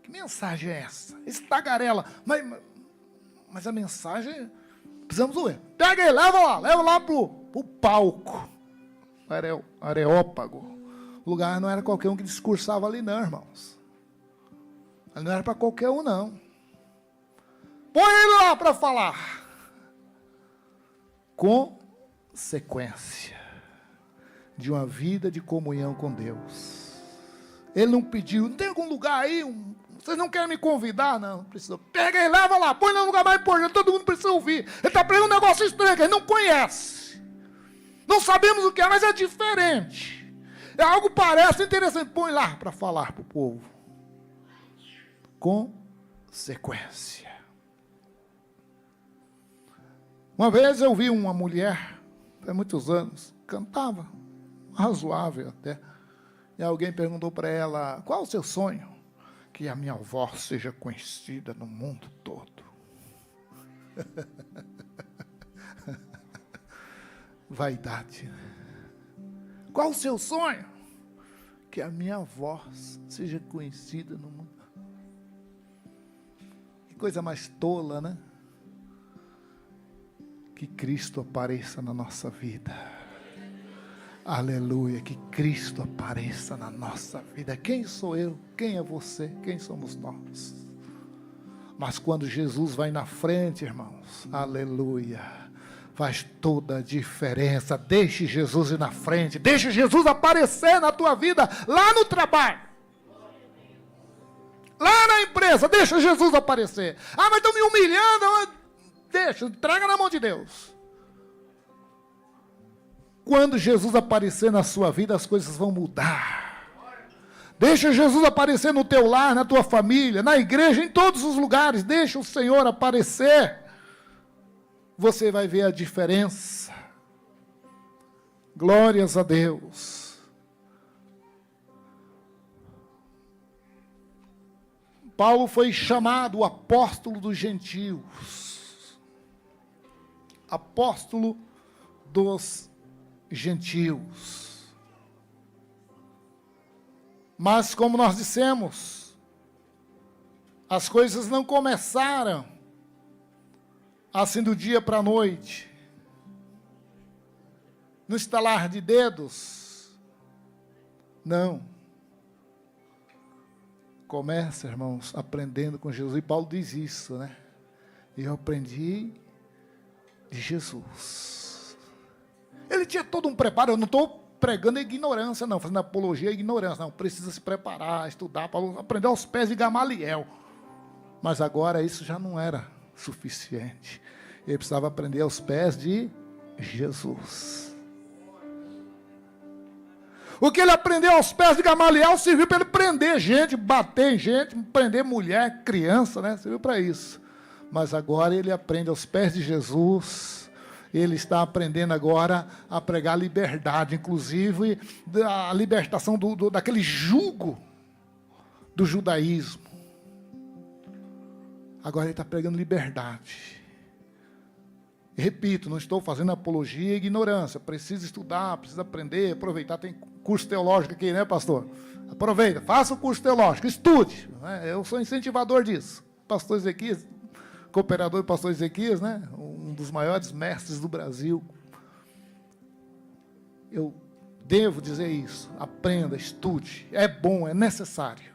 que mensagem é essa? Esse tagarela. Mas a mensagem, precisamos ver. Pega ele, leva lá para o palco. Areópago. O lugar não era qualquer um que discursava ali não, irmãos. Ali não era para qualquer um, não. Põe ele lá para falar. Consequência de uma vida de comunhão com Deus. Ele não pediu, não tem algum lugar aí, vocês não querem me convidar? Não precisa. Pega e leva lá, põe no lugar mais importante, todo mundo precisa ouvir. Ele está pregando um negócio estranho que ele não conhece. Não sabemos o que é, mas é diferente. É algo que parece interessante, põe lá para falar para o povo. Consequência. Uma vez eu vi uma mulher, há muitos anos, cantava, razoável até, e alguém perguntou para ela, qual o seu sonho? Que a minha voz seja conhecida no mundo todo. Vaidade. Qual o seu sonho? Que a minha voz seja conhecida no mundo. Que coisa mais tola, né? Que Cristo apareça na nossa vida. Aleluia, que Cristo apareça na nossa vida. Quem sou eu? Quem é você? Quem somos nós? Mas quando Jesus vai na frente, irmãos, aleluia, faz toda a diferença. Deixe Jesus ir na frente, deixe Jesus aparecer na tua vida, lá no trabalho, lá na empresa, deixa Jesus aparecer. Ah, mas estão me humilhando. Deixa, entrega na mão de Deus. Quando Jesus aparecer na sua vida, as coisas vão mudar. Deixa Jesus aparecer no teu lar, na tua família, na igreja, em todos os lugares. Deixa o Senhor aparecer. Você vai ver a diferença. Glórias a Deus. Paulo foi chamado o apóstolo dos gentios. Apóstolo dos gentios. Mas como nós dissemos, as coisas não começaram assim do dia para a noite, no estalar de dedos. Não. Começa, irmãos, aprendendo com Jesus. E Paulo diz isso, né? Eu aprendi de Jesus. Ele tinha todo um preparo. Eu não estou pregando a ignorância, não, fazendo apologia à ignorância. Não, precisa se preparar, estudar, para aprender aos pés de Gamaliel. Mas agora isso já não era suficiente. Ele precisava aprender aos pés de Jesus. O que ele aprendeu aos pés de Gamaliel serviu para ele prender gente, bater em gente, prender mulher, criança, né? Serviu para isso. Mas agora ele aprende aos pés de Jesus. Ele está aprendendo agora a pregar liberdade, inclusive a libertação daquele jugo do judaísmo. Agora ele está pregando liberdade. E repito, não estou fazendo apologia à ignorância. Precisa estudar, precisa aprender, aproveitar. Tem curso teológico aqui, né, pastor? Aproveita, faça o curso teológico, estude. Né? Eu sou incentivador disso. Pastor Ezequias, cooperador do pastor Ezequias, né? Um dos maiores mestres do Brasil. Eu devo dizer isso. Aprenda, estude. É bom, é necessário.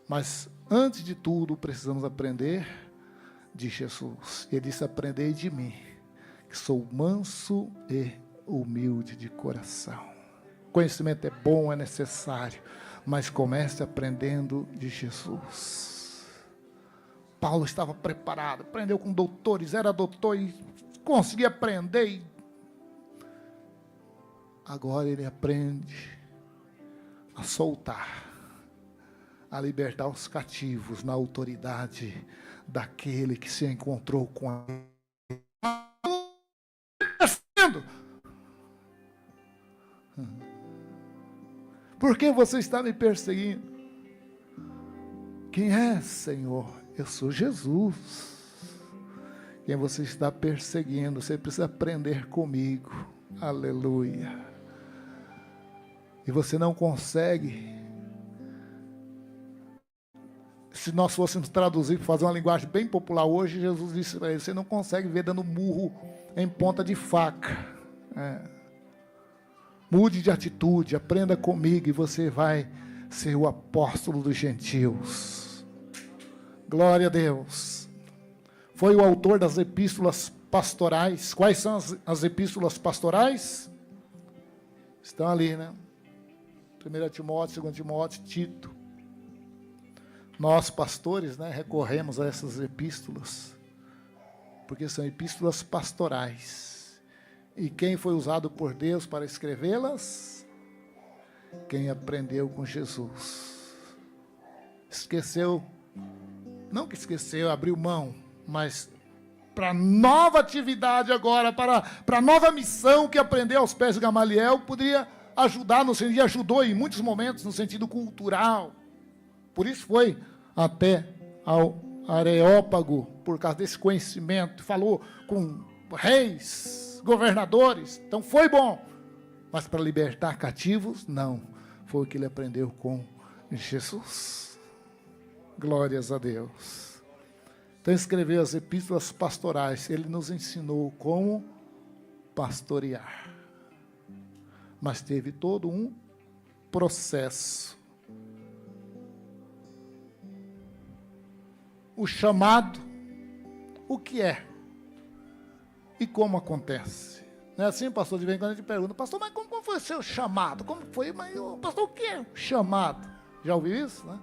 Mas, antes de tudo, precisamos aprender de Jesus. Ele disse: aprendei de mim, que sou manso e humilde de coração. Conhecimento é bom, é necessário, mas comece aprendendo de Jesus. Paulo estava preparado, aprendeu com doutores, era doutor e conseguia aprender. Agora ele aprende a soltar, a libertar os cativos na autoridade daquele que se encontrou com a... Por que você está me perseguindo? Quem é, Senhor? Eu sou Jesus. Quem você está perseguindo? Você precisa aprender comigo. Aleluia. E você não consegue. Se nós fôssemos traduzir, fazer uma linguagem bem popular hoje, Jesus disse para ele: você não consegue ver dando murro em ponta de faca. Mude de atitude, aprenda comigo e você vai ser o apóstolo dos gentios. Glória a Deus. Foi o autor das epístolas pastorais. Quais são as epístolas pastorais? Estão ali, né? 1 Timóteo, 2 Timóteo, Tito. Nós, pastores, né, recorremos a essas epístolas, porque são epístolas pastorais. E quem foi usado por Deus para escrevê-las? Quem aprendeu com Jesus. Esqueceu, não que esqueceu, abriu mão, mas para nova atividade agora, para a nova missão que aprendeu aos pés de Gamaliel, poderia ajudar, e ajudou em muitos momentos no sentido cultural. Por isso foi até ao Areópago, por causa desse conhecimento, falou com reis, governadores, então foi bom. Mas para libertar cativos, não. Foi o que ele aprendeu com Jesus. Glórias a Deus. Então escreveu as epístolas pastorais. Ele nos ensinou como pastorear. mas teve todo um processo. O chamado, o que é? E como acontece? Não é assim, pastor? De vez em quando a gente pergunta, pastor, mas como foi o seu chamado? Como foi? Mas, pastor, o que é o chamado? Já ouviu isso, né?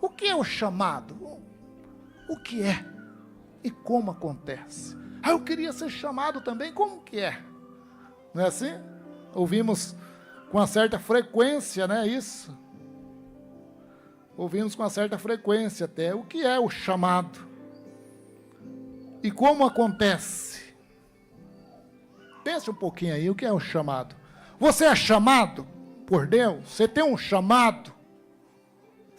O que é o chamado? O que é? E como acontece? Ah, eu queria ser chamado também, como que é? Não é assim? Ouvimos com uma certa frequência, né, isso? Ouvimos com uma certa frequência até. O que é o chamado? E como acontece? Pense um pouquinho aí, o que é o chamado? Você é chamado por Deus? Você tem um chamado?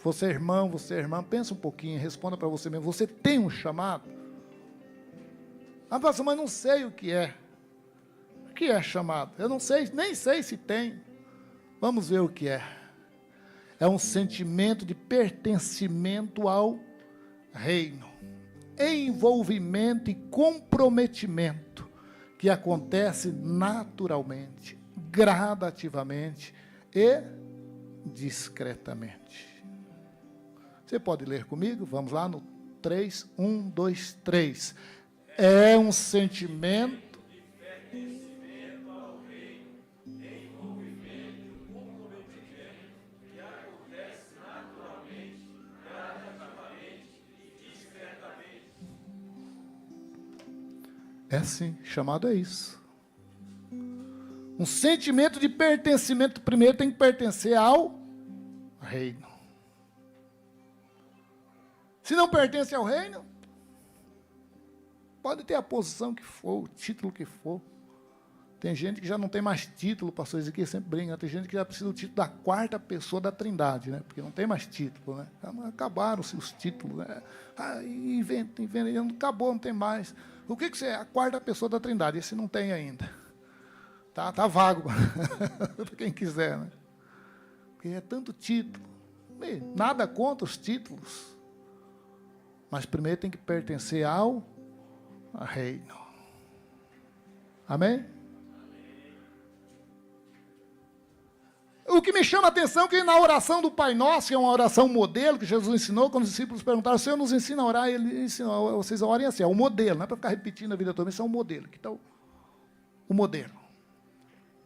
Você é irmão, você é irmã, pensa um pouquinho, responda para você mesmo. Você tem um chamado? Ah, pastor, mas não sei o que é. O que é chamado? Eu não sei, nem sei se tem. Vamos ver o que é. É um sentimento de pertencimento ao reino, envolvimento e comprometimento que acontece naturalmente, gradativamente e discretamente. Você pode ler comigo? Vamos lá no 3, 1, 2, 3. É um sentimento é assim, chamado é isso. Um sentimento de pertencimento, primeiro tem que pertencer ao reino. Se não pertence ao reino, pode ter a posição que for, o título que for. Tem gente que já não tem mais título, pastor Ezequiel sempre brinca, tem gente que já precisa do título da quarta pessoa da Trindade, né? Porque não tem mais título, né? Acabaram-se os títulos, né? Inventa, acabou, não tem mais. O que você é? A quarta pessoa da Trindade, esse não tem ainda. Tá vago, para quem quiser, né? Porque é tanto título. Nada contra os títulos. Mas primeiro tem que pertencer ao reino. Amém? O que me chama a atenção é que na oração do Pai Nosso, que é uma oração modelo que Jesus ensinou, quando os discípulos perguntaram, o Senhor nos ensina a orar, ele ensinou, vocês orem assim, é um modelo, não é para ficar repetindo a vida toda, isso é um modelo. Aqui está o modelo.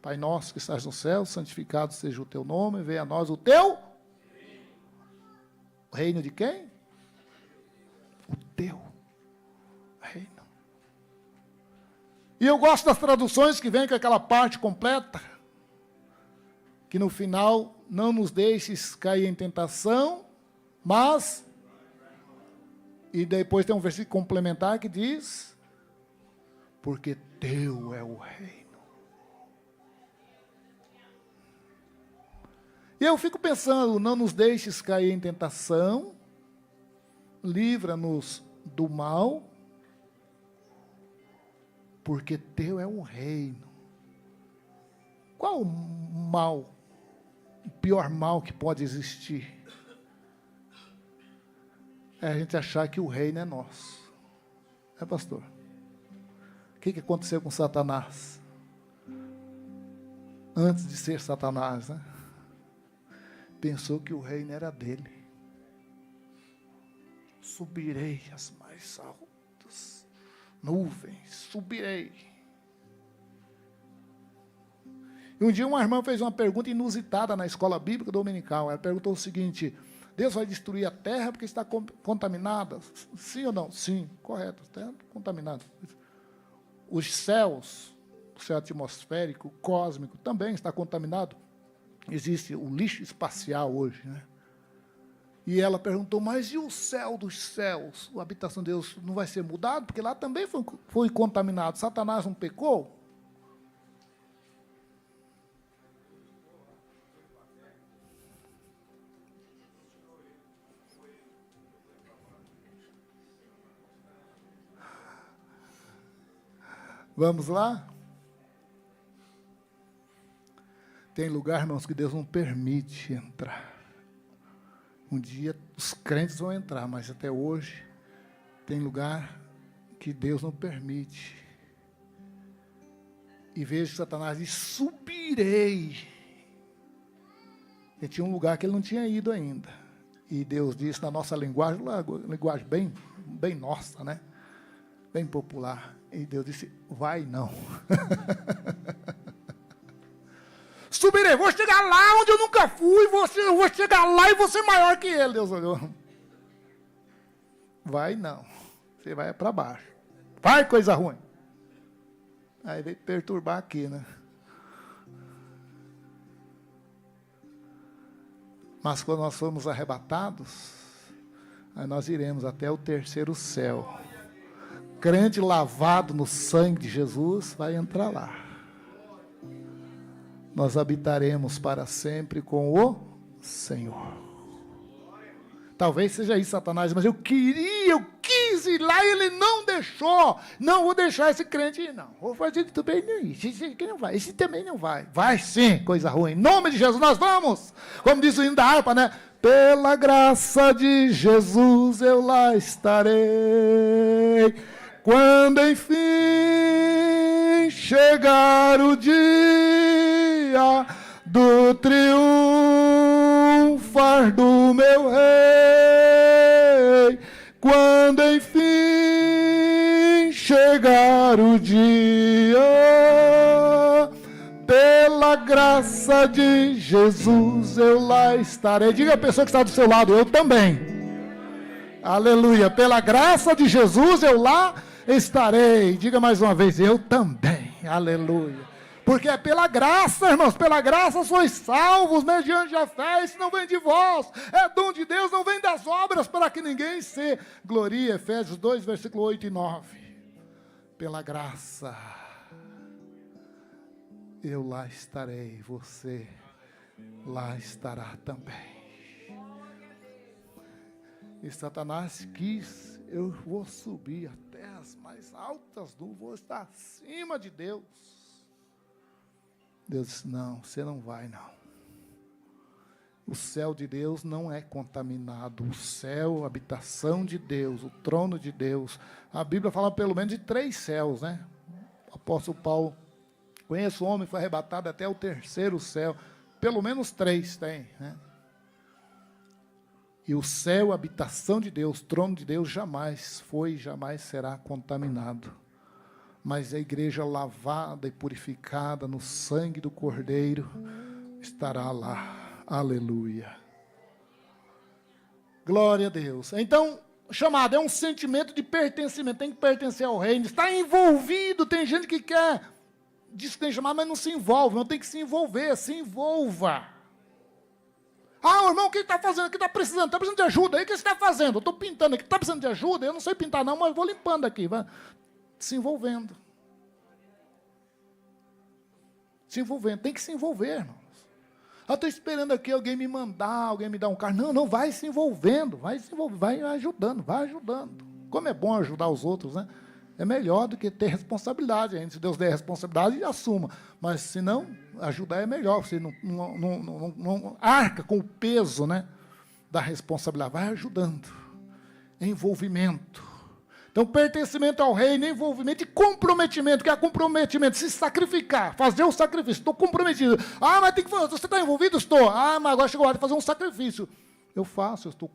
Pai Nosso que estás no céu, santificado seja o teu nome, venha a nós o teu reino de quem? O teu reino. E eu gosto das traduções que vem com aquela parte completa, que no final, não nos deixes cair em tentação, mas, e depois tem um versículo complementar que diz, porque teu é o reino. E eu fico pensando, não nos deixes cair em tentação, livra-nos do mal, porque teu é o reino. Qual o mal? O pior mal que pode existir é a gente achar que o reino é nosso. É, pastor? O que aconteceu com Satanás? Antes de ser Satanás, né? Pensou que o reino era dele. Subirei as mais altas nuvens, subirei. E um dia uma irmã fez uma pergunta inusitada na escola bíblica dominical. Ela perguntou o seguinte: Deus vai destruir a terra porque está contaminada? Sim ou não? Sim, correto, a terra contaminada. Os céus, o céu atmosférico, cósmico, também está contaminado. Existe o lixo espacial hoje, né? E ela perguntou, mas e o céu dos céus? A habitação de Deus não vai ser mudado? Porque lá também foi contaminado. Satanás não pecou? Vamos lá? Tem lugar, irmãos, que Deus não permite entrar. Um dia os crentes vão entrar, mas até hoje tem lugar que Deus não permite. E vejo que Satanás diz, subirei. Ele tinha um lugar que ele não tinha ido ainda. E Deus disse na nossa linguagem, linguagem bem nossa, né? Bem popular. E Deus disse, vai não. Subirei, vou chegar lá onde eu nunca fui, eu vou chegar lá e vou ser maior que ele. Deus olhou. Vai não. Você vai para baixo. Vai, coisa ruim. Aí veio perturbar aqui, né? Mas quando nós formos arrebatados, aí nós iremos até o terceiro céu. Crente lavado no sangue de Jesus vai entrar lá. Nós habitaremos para sempre com o Senhor. Talvez seja isso, Satanás, mas eu quis ir lá e ele não deixou. Não vou deixar esse crente ir, não. Vou fazer também isso. Esse aqui não vai, esse também não vai. Vai sim, coisa ruim. Em nome de Jesus nós vamos. Como diz o hino da harpa, né? Pela graça de Jesus eu lá estarei. Quando enfim chegar o dia do triunfar do meu rei, quando enfim chegar o dia, pela graça de Jesus eu lá estarei. Diga a pessoa que está do seu lado, eu também. Aleluia, pela graça de Jesus eu lá estarei. Diga mais uma vez, eu também. Aleluia. Porque é pela graça, irmãos, pela graça sois salvos, mediante a fé, isso não vem de vós, é dom de Deus, não vem das obras, para que ninguém se glorie. Efésios 2, versículo 8 e 9. Pela graça, eu lá estarei, você lá estará também. E Satanás quis, eu vou subir até as mais altas nuvens, vou estar acima de Deus. Deus disse, não, você não vai não. O céu de Deus não é contaminado. O céu, a habitação de Deus, o trono de Deus. A Bíblia fala pelo menos de 3 céus, né? O apóstolo Paulo, conheço um homem que foi arrebatado até o terceiro céu. Pelo menos 3 tem, né? E o céu, a habitação de Deus, trono de Deus, jamais foi e jamais será contaminado. Mas a igreja lavada e purificada no sangue do Cordeiro estará lá. Aleluia. Glória a Deus. Então, chamado é um sentimento de pertencimento. Tem que pertencer ao reino. Está envolvido. Tem gente que quer, diz que tem chamado, mas não se envolve. Não tem que se envolver. Se envolva. Ah, irmão, o que está fazendo? O que está precisando? Está precisando de ajuda? Aí o que você está fazendo? Eu estou pintando aqui. Está precisando de ajuda? Eu não sei pintar não, mas vou limpando aqui. Vai. Se envolvendo. Se envolvendo. Tem que se envolver, irmãos. Eu estou esperando aqui alguém me mandar, alguém me dar um carro. Não, não, vai se envolvendo. Vai se envolvendo, vai ajudando, vai ajudando. Como é bom ajudar os outros, né? É melhor do que ter responsabilidade. Se Deus der responsabilidade, assuma. Mas se não, ajudar é melhor. Você não arca com o peso, né, da responsabilidade. Vai ajudando. Envolvimento. Então, pertencimento ao reino, envolvimento e comprometimento. O que é comprometimento? Se sacrificar, fazer o sacrifício. Estou comprometido. Ah, mas tem que fazer. Você está envolvido? Estou. Ah, mas agora chegou a hora de fazer um sacrifício. Eu faço, eu estou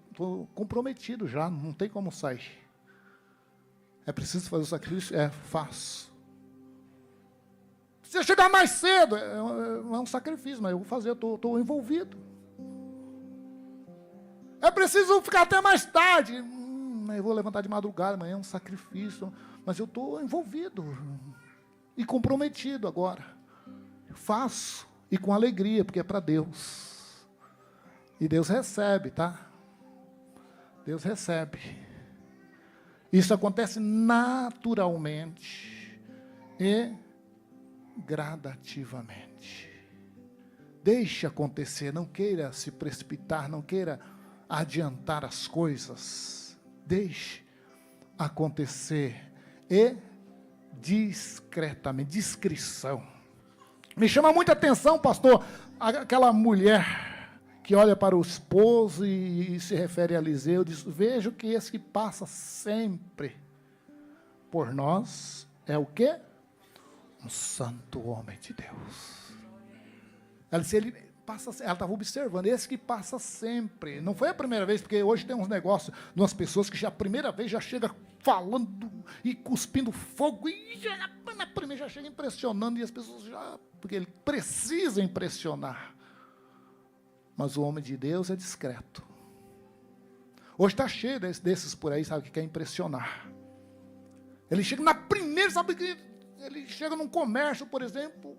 comprometido já, não tem como sair. É preciso fazer o sacrifício? Faço. Se chegar mais cedo, é um sacrifício, mas eu vou fazer, eu estou envolvido. É preciso ficar até mais tarde. Eu vou levantar de madrugada, amanhã é um sacrifício, mas eu estou envolvido e comprometido agora. Faço, e com alegria, porque é para Deus. E Deus recebe, tá? Deus recebe. Isso acontece naturalmente e gradativamente. Deixe acontecer, não queira se precipitar, não queira adiantar as coisas. Deixe acontecer e discretamente, discrição. Me chama muita atenção, pastor, aquela mulher que olha para o esposo e se refere a Eliseu, diz, vejo que esse que passa sempre por nós é o quê? um santo homem de Deus. Ela disse, ela estava observando, esse que passa sempre. Não foi a primeira vez, porque hoje tem uns negócios de umas pessoas que já a primeira vez já chega falando e cuspindo fogo, e já na primeira já chega impressionando, e as pessoas já, porque ele precisa impressionar. Mas o homem de Deus é discreto. Hoje está cheio desses por aí, sabe, que quer impressionar. Ele chega na primeira, sabe, que ele chega num comércio, por exemplo,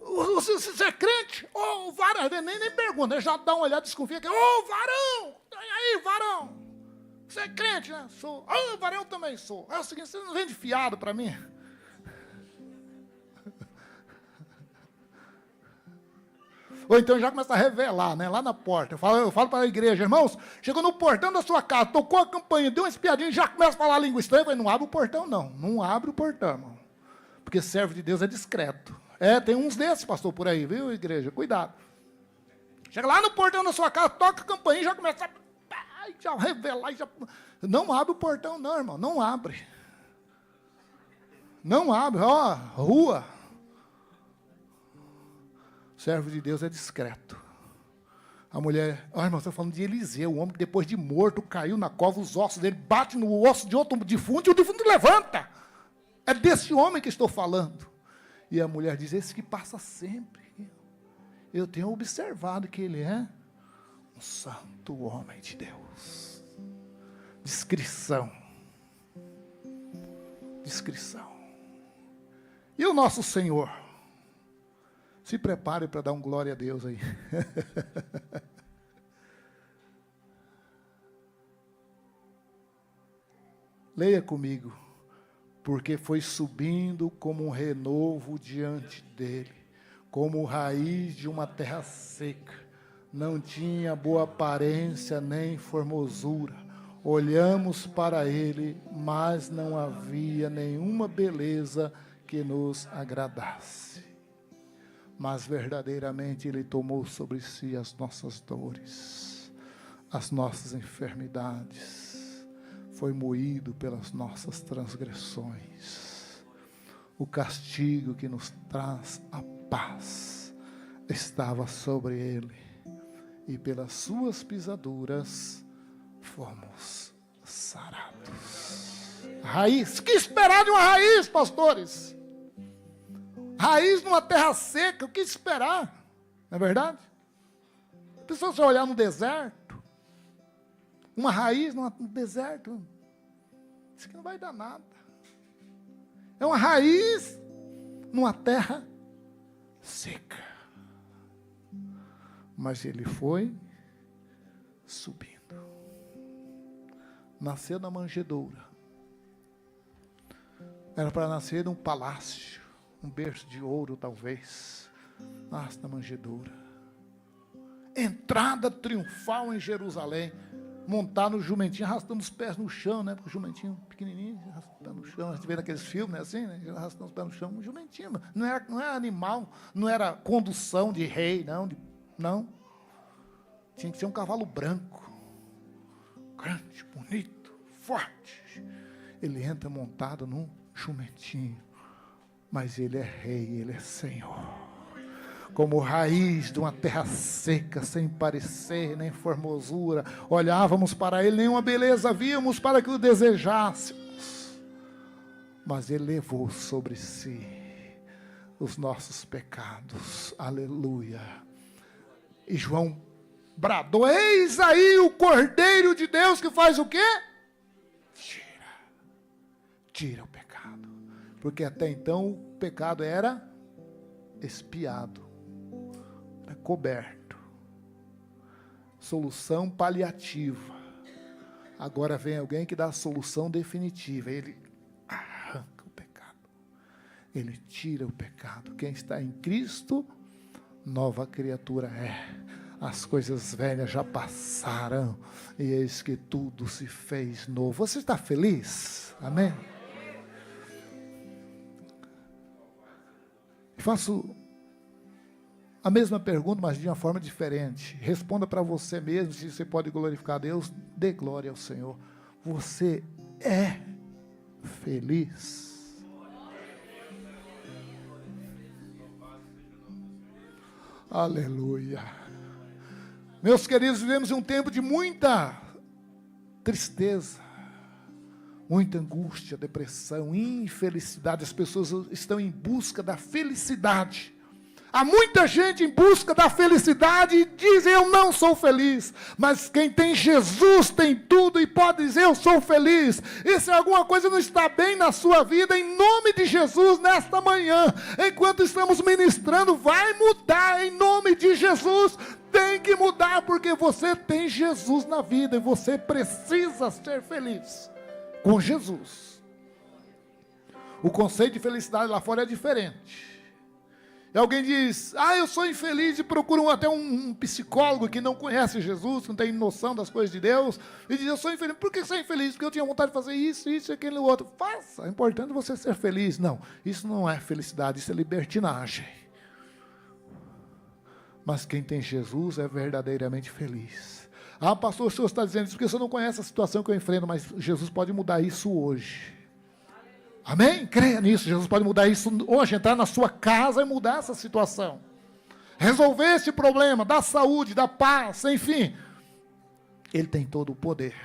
você é crente? Ô, varão, nem pergunta, ele já dá uma olhada, desconfia que, ô, varão, e aí, varão, você é crente, né? Sou. Ô, varão, eu também sou. É o seguinte, você não vende fiado para mim? Ou então já começa a revelar, né, lá na porta. Eu falo para a igreja, irmãos, chegou no portão da sua casa, tocou a campainha, deu uma espiadinha, já começa a falar a língua estranha. Não abre o portão, não. Não abre o portão, irmão. Porque servo de Deus é discreto. Tem uns desses, pastor, por aí, viu, igreja? Cuidado. Chega lá no portão da sua casa, toca a campainha, já começa a já revelar. Não abre o portão, não, irmão. Não abre. Não abre. Ó, rua. O servo de Deus é discreto. A mulher, irmão, estou falando de Eliseu, o homem que depois de morto caiu na cova, os ossos dele batem no osso de outro defunto e o defunto levanta. É desse homem que estou falando. E a mulher diz, esse que passa sempre. Eu tenho observado que ele é um santo homem de Deus. Discrição. Discrição. E o nosso Senhor? Se prepare para dar um glória a Deus aí. Leia comigo. Porque foi subindo como um renovo diante dele, como raiz de uma terra seca. Não tinha boa aparência nem formosura. Olhamos para ele, mas não havia nenhuma beleza que nos agradasse. Mas verdadeiramente ele tomou sobre si as nossas dores, as nossas enfermidades. Foi moído pelas nossas transgressões. O castigo que nos traz a paz estava sobre ele. E pelas suas pisaduras fomos sarados. Raiz. Que esperar de uma raiz, pastores? Raiz numa terra seca, o que esperar? Não é verdade? A pessoa se olhar no deserto, uma raiz no deserto, isso aqui não vai dar nada. É uma raiz numa terra seca. Mas ele foi subindo. Nasceu na manjedoura. Era para nascer num palácio, um berço de ouro talvez. Nasce na manjedoura. Entrada triunfal em Jerusalém. Montar no jumentinho, arrastando os pés no chão, né? Porque o jumentinho pequenininho, arrastando os pés no chão. A gente vê naqueles filmes, né? Assim, né? Arrastando os pés no chão. Um jumentinho. Não era animal, não era condução de rei, não. Tinha que ser um cavalo branco. Grande, bonito, forte. Ele entra montado num jumentinho. Mas ele é rei, ele é senhor. Como raiz de uma terra seca, sem parecer, nem formosura. Olhávamos para ele, nenhuma beleza víamos para que o desejássemos. Mas ele levou sobre si os nossos pecados. Aleluia. E João bradou, eis aí o Cordeiro de Deus que faz o quê? Tira o pecado. Porque até então o pecado era expiado. Coberto. Solução paliativa. Agora vem alguém que dá a solução definitiva. Ele arranca o pecado. Ele tira o pecado. Quem está em Cristo, nova criatura é. As coisas velhas já passaram. E eis que tudo se fez novo. Você está feliz? Amém? Faço a mesma pergunta, mas de uma forma diferente. Responda para você mesmo, se você pode glorificar a Deus, dê glória ao Senhor. Você é feliz? Aleluia. Meus queridos, vivemos em um tempo de muita tristeza, muita angústia, depressão, infelicidade. As pessoas estão em busca da felicidade. Há muita gente em busca da felicidade e diz: eu não sou feliz. Mas quem tem Jesus tem tudo e pode dizer: eu sou feliz. E se alguma coisa não está bem na sua vida, em nome de Jesus, nesta manhã, enquanto estamos ministrando, vai mudar em nome de Jesus. Tem que mudar, porque você tem Jesus na vida e você precisa ser feliz com Jesus. O conceito de felicidade lá fora é diferente. E alguém diz: eu sou infeliz, e procura até um psicólogo que não conhece Jesus, que não tem noção das coisas de Deus, e diz: eu sou infeliz. Por que você é infeliz? Porque eu tinha vontade de fazer isso, isso e aquele outro. Faça, é importante você ser feliz. Não, isso não é felicidade, isso é libertinagem. Mas quem tem Jesus é verdadeiramente feliz. Pastor, o senhor está dizendo isso porque o senhor não conhece a situação que eu enfrento, mas Jesus pode mudar isso hoje. Amém? Creia nisso, Jesus pode mudar isso hoje, entrar na sua casa e mudar essa situação. Resolver esse problema da saúde, da paz, enfim. Ele tem todo o poder.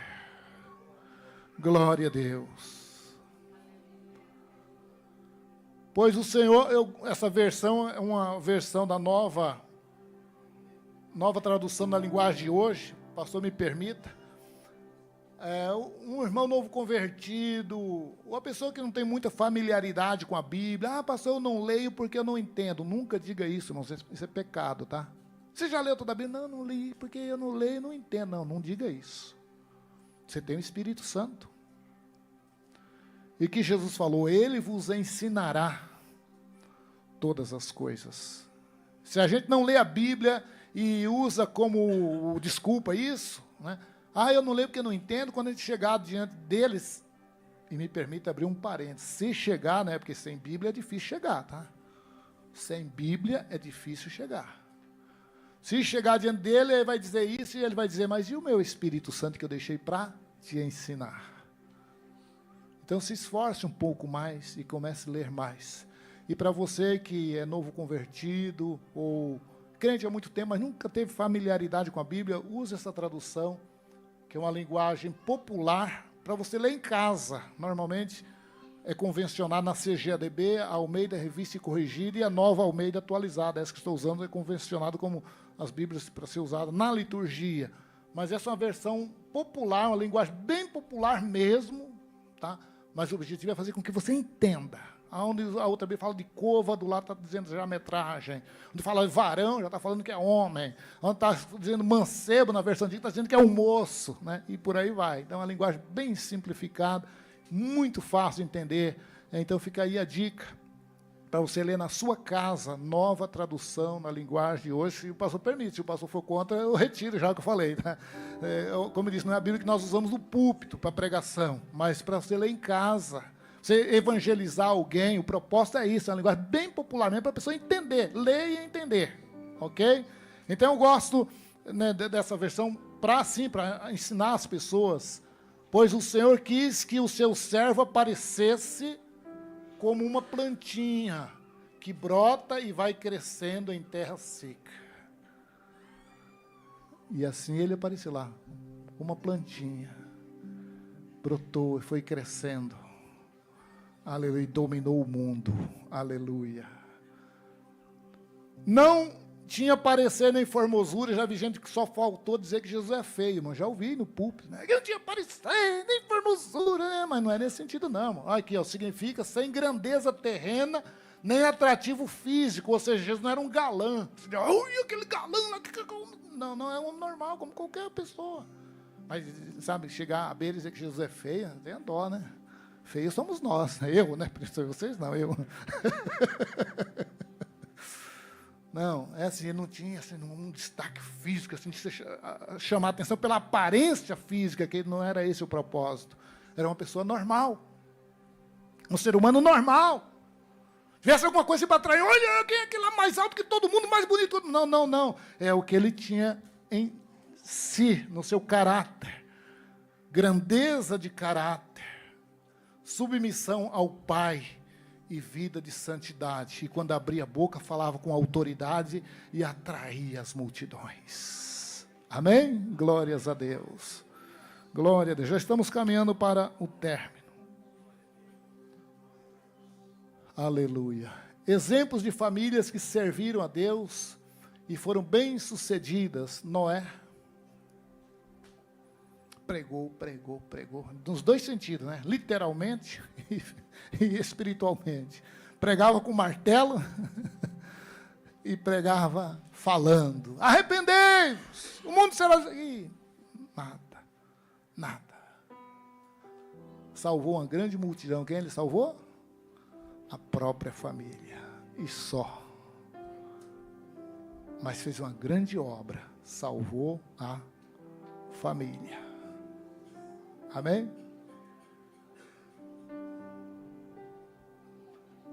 Glória a Deus. Pois o Senhor, essa versão é uma versão da nova tradução da linguagem de hoje, pastor, me permita. Um irmão novo convertido, uma pessoa que não tem muita familiaridade com a Bíblia: pastor, eu não leio porque eu não entendo. Nunca diga isso, irmão, isso é pecado, tá? Você já leu toda a Bíblia? Não li porque eu não leio e não entendo. Não diga isso. Você tem o Espírito Santo. E que Jesus falou: Ele vos ensinará todas as coisas. Se a gente não lê a Bíblia e usa como desculpa isso, né? Eu não leio porque eu não entendo. Quando a gente chegar diante deles, e me permita abrir um parênteses, se chegar, né, porque sem Bíblia é difícil chegar, tá? Sem Bíblia é difícil chegar. Se chegar diante dele, ele vai dizer isso, e ele vai dizer: mas e o meu Espírito Santo que eu deixei para te ensinar? Então se esforce um pouco mais e comece a ler mais. E para você que é novo convertido, ou crente há muito tempo, mas nunca teve familiaridade com a Bíblia, use essa tradução, que é uma linguagem popular, para você ler em casa. Normalmente é convencionada na CGADB, a Almeida Revista e Corrigida, e a Nova Almeida Atualizada. Essa que estou usando é convencionada como as Bíblias para ser usada na liturgia. Mas essa é uma versão popular, uma linguagem bem popular mesmo, tá? Mas o objetivo é fazer com que você entenda. Onde a outra Bíblia fala de côvado, lá está dizendo já metragem. Onde fala de varão, já está falando que é homem. Onde está dizendo mancebo, na versão antiga, está dizendo que é um moço, né? E por aí vai. Então, é uma linguagem bem simplificada, muito fácil de entender. Então, fica aí a dica para você ler na sua casa, nova tradução na linguagem de hoje. Se o pastor permite, se o pastor for contra, eu retiro já o que eu falei. Né? Como eu disse, não é a Bíblia que nós usamos no púlpito para pregação, mas para você ler em casa. Você evangelizar alguém, o propósito é isso, é uma linguagem bem popular mesmo, para a pessoa entender, ler e entender, ok? Então eu gosto, né, dessa versão para ensinar as pessoas: pois o Senhor quis que o seu servo aparecesse como uma plantinha que brota e vai crescendo em terra seca. E assim ele apareceu lá, uma plantinha, brotou e foi crescendo. Aleluia, e dominou o mundo. Aleluia. Não tinha parecer nem formosura. Já vi gente que só faltou dizer que Jesus é feio, irmão. Já ouvi no púlpito, né? Que não tinha parecer nem formosura, né? Mas não é nesse sentido, não. Olha aqui, ó, significa sem grandeza terrena, nem atrativo físico. Ou seja, Jesus não era um galã. Olha aquele galã. Não é um normal, como qualquer pessoa. Mas, sabe, chegar à beira e dizer que Jesus é feio, tem dó, né? Feios somos nós, eu, né? Vocês não, eu. Não, assim, ele não tinha assim, um destaque físico, assim, de chamar a atenção pela aparência física, que não era esse o propósito. Era uma pessoa normal. Um ser humano normal. Tivesse alguma coisa para atrair: olha, quem é aquele lá mais alto que todo mundo, mais bonito? Não. É o que ele tinha em si, no seu caráter. Grandeza de caráter. Submissão ao Pai, e vida de santidade. E quando abria a boca, falava com autoridade e atraía as multidões. Amém? Glórias a Deus. Glória a Deus. Já estamos caminhando para o término. Aleluia. Exemplos de famílias que serviram a Deus e foram bem-sucedidas. Noé pregou. Nos dois sentidos, né? Literalmente e espiritualmente. Pregava com martelo e pregava falando. Arrependei-vos! O mundo será... E nada. Salvou uma grande multidão. Quem ele salvou? A própria família. E só. Mas fez uma grande obra. Salvou a família. Amém?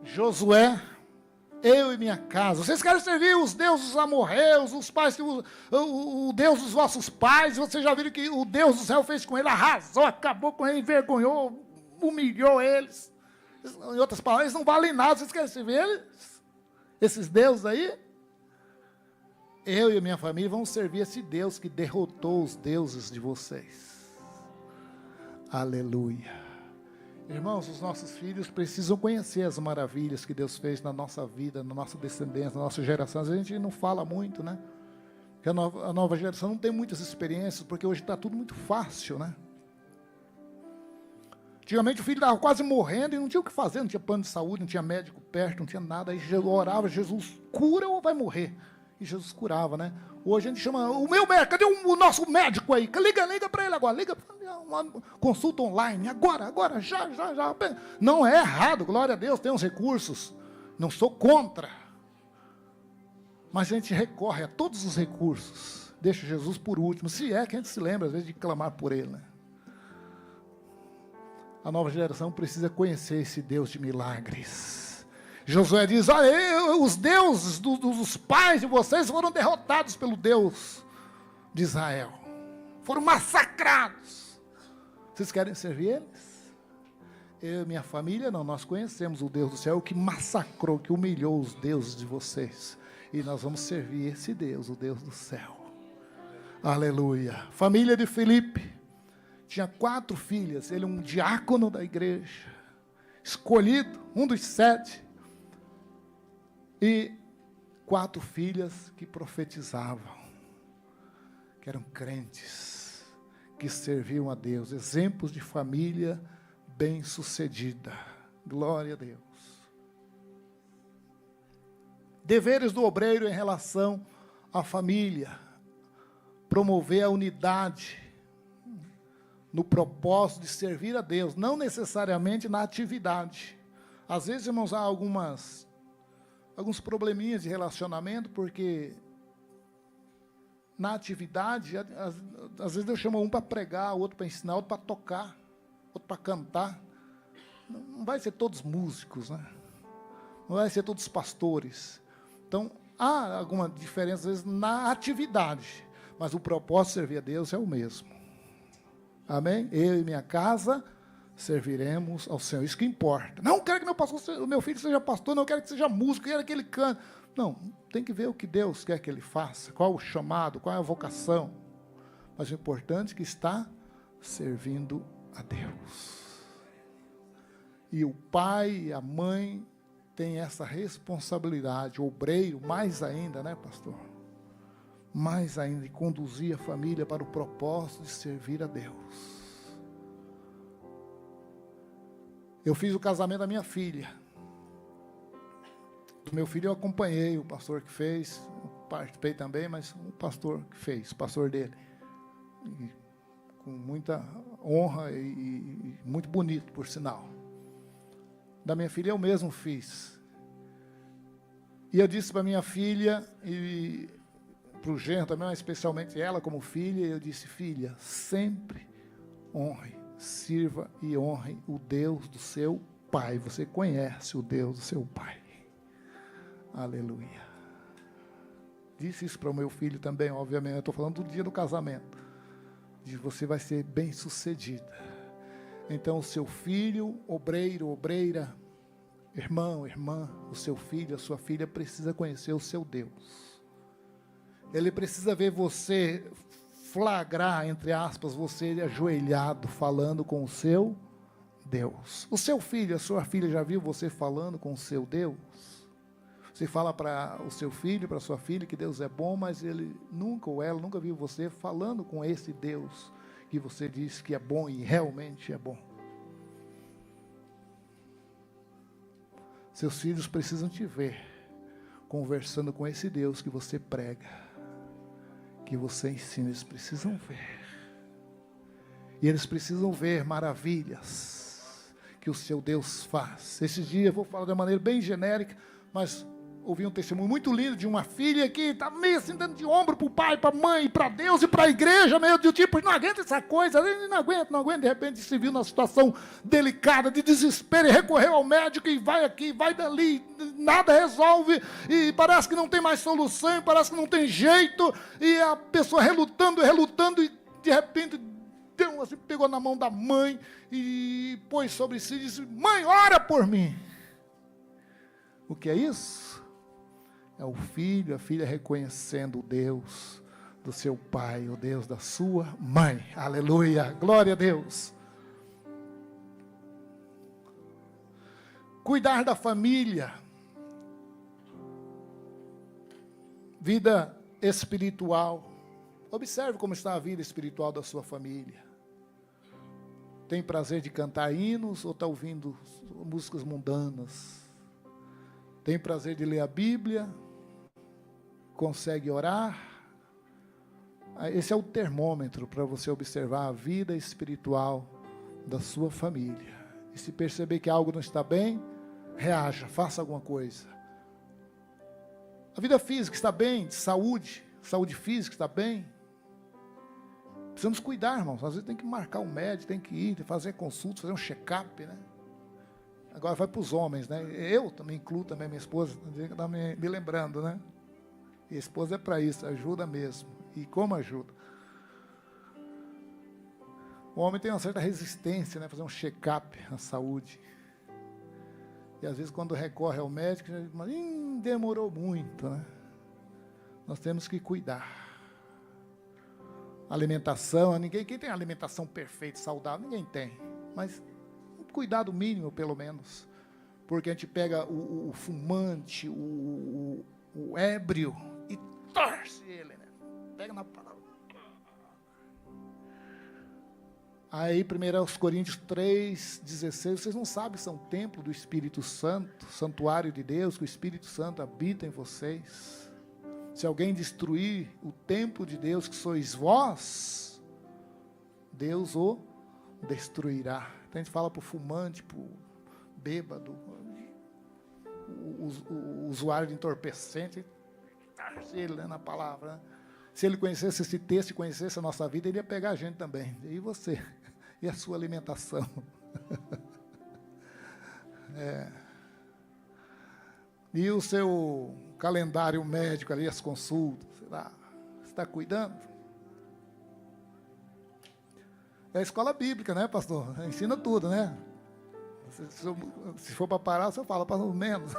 Josué, eu e minha casa. Vocês querem servir os deuses amorreus, os pais, o Deus dos vossos pais. Vocês já viram que o Deus do céu fez com ele, arrasou, acabou com ele, envergonhou, humilhou eles. Em outras palavras, eles não valem nada. Vocês querem servir eles? Esses deuses aí? Eu e a minha família vamos servir esse Deus que derrotou os deuses de vocês. Aleluia. Irmãos, os nossos filhos precisam conhecer as maravilhas que Deus fez na nossa vida, na nossa descendência, na nossa geração. A gente não fala muito, né? Porque a nova geração não tem muitas experiências, porque hoje está tudo muito fácil, né? Antigamente o filho estava quase morrendo e não tinha o que fazer, não tinha plano de saúde, não tinha médico perto, não tinha nada. Aí orava, Jesus cura ou vai morrer? E Jesus curava, né? Hoje a gente chama, o meu médico, cadê o nosso médico aí? Liga para ele agora, liga para uma consulta online, agora, já. Não é errado, glória a Deus, tem uns recursos, não sou contra. Mas a gente recorre a todos os recursos, deixa Jesus por último, se é que a gente se lembra, às vezes, de clamar por ele, né? A nova geração precisa conhecer esse Deus de milagres. Josué diz, olha, os deuses dos pais de vocês foram derrotados pelo Deus de Israel. Foram massacrados. Vocês querem servir eles? Eu e minha família, não, nós conhecemos o Deus do céu que massacrou, que humilhou os deuses de vocês. E nós vamos servir esse Deus, o Deus do céu. Aleluia. Família de Filipe. Tinha 4 filhas, ele um diácono da igreja, escolhido, um dos 7, e 4 filhas que profetizavam, que eram crentes, que serviam a Deus, exemplos de família bem-sucedida, glória a Deus. Deveres do obreiro em relação à família, promover a unidade, no propósito de servir a Deus, não necessariamente na atividade. Às vezes, irmãos, há alguns probleminhas de relacionamento, porque na atividade, às vezes eu chamo um para pregar, outro para ensinar, outro para tocar, outro para cantar. Não vai ser todos músicos, né? Não vai ser todos pastores. Então, há alguma diferença, às vezes, na atividade, mas o propósito de servir a Deus é o mesmo. Amém? Eu e minha casa serviremos ao Senhor. Isso que importa. Não quero que meu filho seja pastor, não quero que seja músico, quero que ele cante. Não, tem que ver o que Deus quer que ele faça, qual o chamado, qual é a vocação. Mas o importante é que está servindo a Deus. E o pai e a mãe têm essa responsabilidade, o obreiro mais ainda, né, pastor? Mais ainda, de conduzir a família para o propósito de servir a Deus. Eu fiz o casamento da minha filha. Do meu filho eu acompanhei, o pastor que fez, participei também, mas o pastor que fez, o pastor dele. E, com muita honra e muito bonito, por sinal. Da minha filha eu mesmo fiz. E eu disse para minha filha, e para o genro também, mas especialmente ela como filha, eu disse, filha, sempre honre, sirva e honre o Deus do seu pai. Você conhece o Deus do seu pai. Aleluia. Disse isso para o meu filho também, obviamente. Eu estou falando do dia do casamento. Diz, você vai ser bem-sucedida. Então, o seu filho, obreiro, obreira, Irmão, irmã, o seu filho, a sua filha precisa conhecer o seu Deus. Ele precisa ver você flagrar, entre aspas, você ajoelhado, falando com o seu Deus. O seu filho, a sua filha já viu você falando com o seu Deus? Você fala para o seu filho, para a sua filha que Deus é bom, mas ele nunca ou ela nunca viu você falando com esse Deus que você diz que é bom e realmente é bom. Seus filhos precisam te ver conversando com esse Deus que você prega, que você ensina. Eles precisam ver. E eles precisam ver maravilhas que o seu Deus faz. Esses dias eu vou falar de uma maneira bem genérica, mas ouvi um testemunho muito lindo de uma filha que está meio assim dando de ombro para o pai, para a mãe, para Deus e para a igreja, meio do tipo, não aguenta essa coisa, não aguenta, de repente se viu numa situação delicada, de desespero, e recorreu ao médico, e vai aqui, vai dali, nada resolve, e parece que não tem mais solução, e parece que não tem jeito, e a pessoa relutando, e de repente deu assim, pegou na mão da mãe, e pôs sobre si, e disse, mãe, ora por mim. O que é isso? É o filho, a filha reconhecendo o Deus do seu pai, o Deus da sua mãe. Aleluia, glória a Deus. Cuidar da família. Vida espiritual. Observe como está a vida espiritual da sua família. Tem prazer de cantar hinos ou está ouvindo músicas mundanas? Tem prazer de ler a Bíblia? Consegue orar? Esse é o termômetro para você observar a vida espiritual da sua família. E se perceber que algo não está bem, reaja, faça alguma coisa. A vida física está bem, de saúde física está bem. Precisamos cuidar, irmãos. Às vezes tem que marcar um médico, tem que ir, tem que fazer consulta, fazer um check-up, né? Agora vai para os homens, né? Eu também incluo também minha esposa, está me lembrando, né? E a esposa é para isso, ajuda mesmo. E como ajuda? O homem tem uma certa resistência, né? Fazer um check-up na saúde. E às vezes quando recorre ao médico, já diz, demorou muito, né? Nós temos que cuidar. Alimentação, quem tem alimentação perfeita, saudável, ninguém tem. Mas um cuidado mínimo, pelo menos. Porque a gente pega o fumante, o ébrio e torce ele, né? Pega na palavra. Aí, 1 Coríntios 3:16, vocês não sabem que são templo do Espírito Santo, santuário de Deus, que o Espírito Santo habita em vocês. Se alguém destruir o templo de Deus, que sois vós, Deus o destruirá. Então a gente fala para o fumante, para o bêbado, o usuário de entorpecente, ele, né, na palavra, né? Se ele conhecesse esse texto e conhecesse a nossa vida, ele ia pegar a gente também. E você? E a sua alimentação? E o seu calendário médico ali, as consultas, você está cuidando? É a escola bíblica, né, pastor? Ensina tudo, né? Se for para parar, você fala, para menos.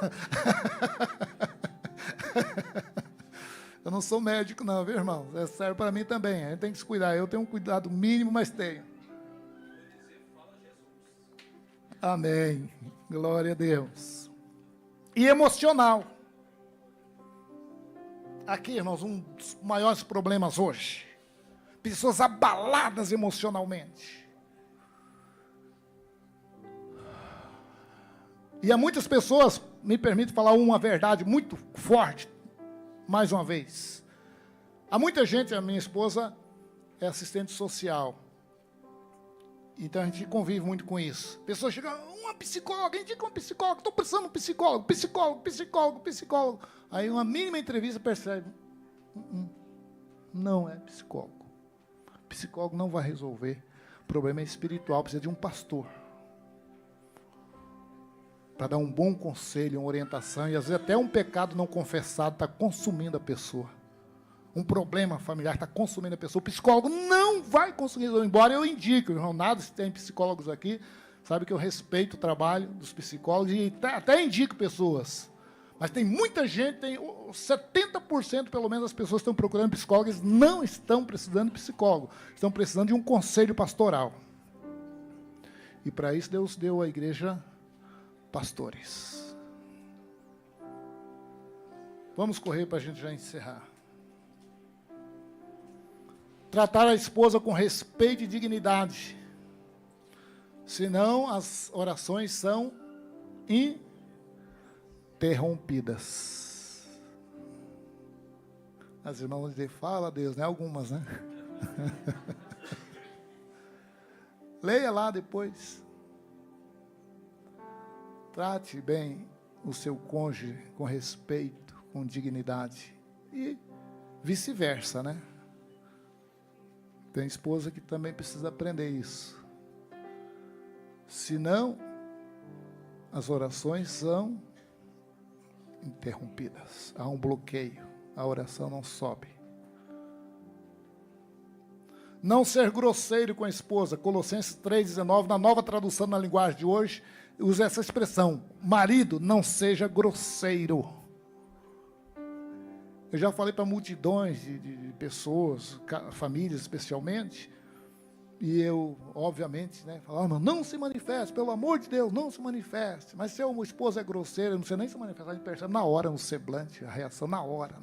Eu não sou médico não, viu, irmão? Serve para mim também, a gente tem que se cuidar. Eu tenho um cuidado mínimo, mas tenho. Amém. Glória a Deus. E emocional. Aqui, irmãos, um dos maiores problemas hoje. Pessoas abaladas emocionalmente. E há muitas pessoas, me permite falar uma verdade muito forte, mais uma vez. Há muita gente, a minha esposa é assistente social. Então a gente convive muito com isso. Pessoas chegam, uma psicóloga, indica um psicólogo, estou precisando de um psicólogo. Aí uma mínima entrevista percebe, não é psicólogo. Psicólogo não vai resolver. O problema é espiritual, precisa de um pastor. Para dar um bom conselho, uma orientação, e às vezes até um pecado não confessado está consumindo a pessoa. Um problema familiar está consumindo a pessoa. O psicólogo não vai conseguir resolver, embora eu indique, irmão, nada, se tem psicólogos aqui, Sabe que eu respeito o trabalho dos psicólogos e até indico pessoas. Mas tem muita gente, 70% pelo menos das pessoas que estão procurando psicólogos não estão precisando de psicólogo. Estão precisando de um conselho pastoral. E para isso Deus deu à igreja pastores. Vamos correr para a gente já encerrar. Tratar a esposa com respeito e dignidade. Senão as orações são interrompidas. As irmãs dizem, fala a Deus, né? Algumas, né? Leia lá depois. Trate bem o seu cônjuge com respeito, com dignidade. E vice-versa, né? Tem esposa que também precisa aprender isso. Senão, as orações são interrompidas. Há um bloqueio. A oração não sobe. Não ser grosseiro com a esposa. Colossenses 3,19, na nova tradução na linguagem de hoje, usa essa expressão. Marido, não seja grosseiro. Eu já falei para multidões de pessoas, famílias especialmente, e eu, obviamente, né, falava, não se manifeste, pelo amor de Deus, não se manifeste. Mas se a esposa é grosseira, não precisa nem se manifestar, a gente percebe na hora, no semblante, a reação, na hora.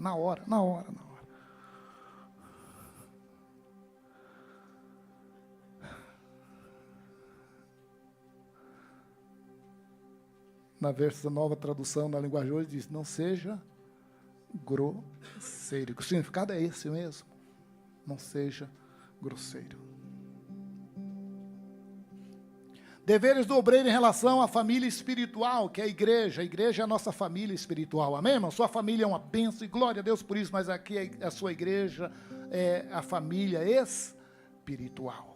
Na versão nova tradução, na linguagem hoje, diz, não seja grosseiro. O significado é esse mesmo. Não seja grosseiro. Deveres do obreiro em relação à família espiritual, que é a igreja. A igreja é a nossa família espiritual. Amém, irmão? Sua família é uma bênção, e glória a Deus por isso, mas aqui a sua igreja é a família espiritual.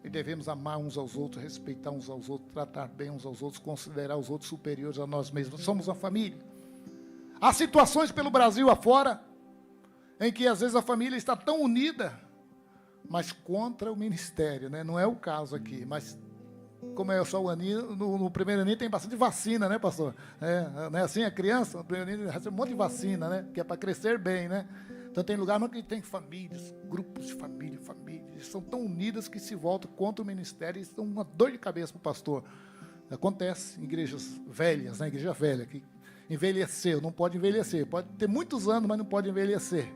E devemos amar uns aos outros, respeitar uns aos outros, tratar bem uns aos outros, considerar os outros superiores a nós mesmos. Somos uma família. Há situações pelo Brasil afora, em que às vezes a família está tão unida, mas contra o ministério, né? Não é o caso aqui, mas como é só o aninho, no primeiro aninho tem bastante vacina, né, pastor? Não é assim, a criança, no primeiro aninho recebe um monte de vacina, né? Que é para crescer bem, né? Então tem lugar que tem famílias, grupos de famílias, são tão unidas que se voltam contra o ministério e são uma dor de cabeça para o pastor. Acontece em igrejas velhas, né? Igreja velha, que envelheceu, não pode envelhecer, pode ter muitos anos, mas não pode envelhecer.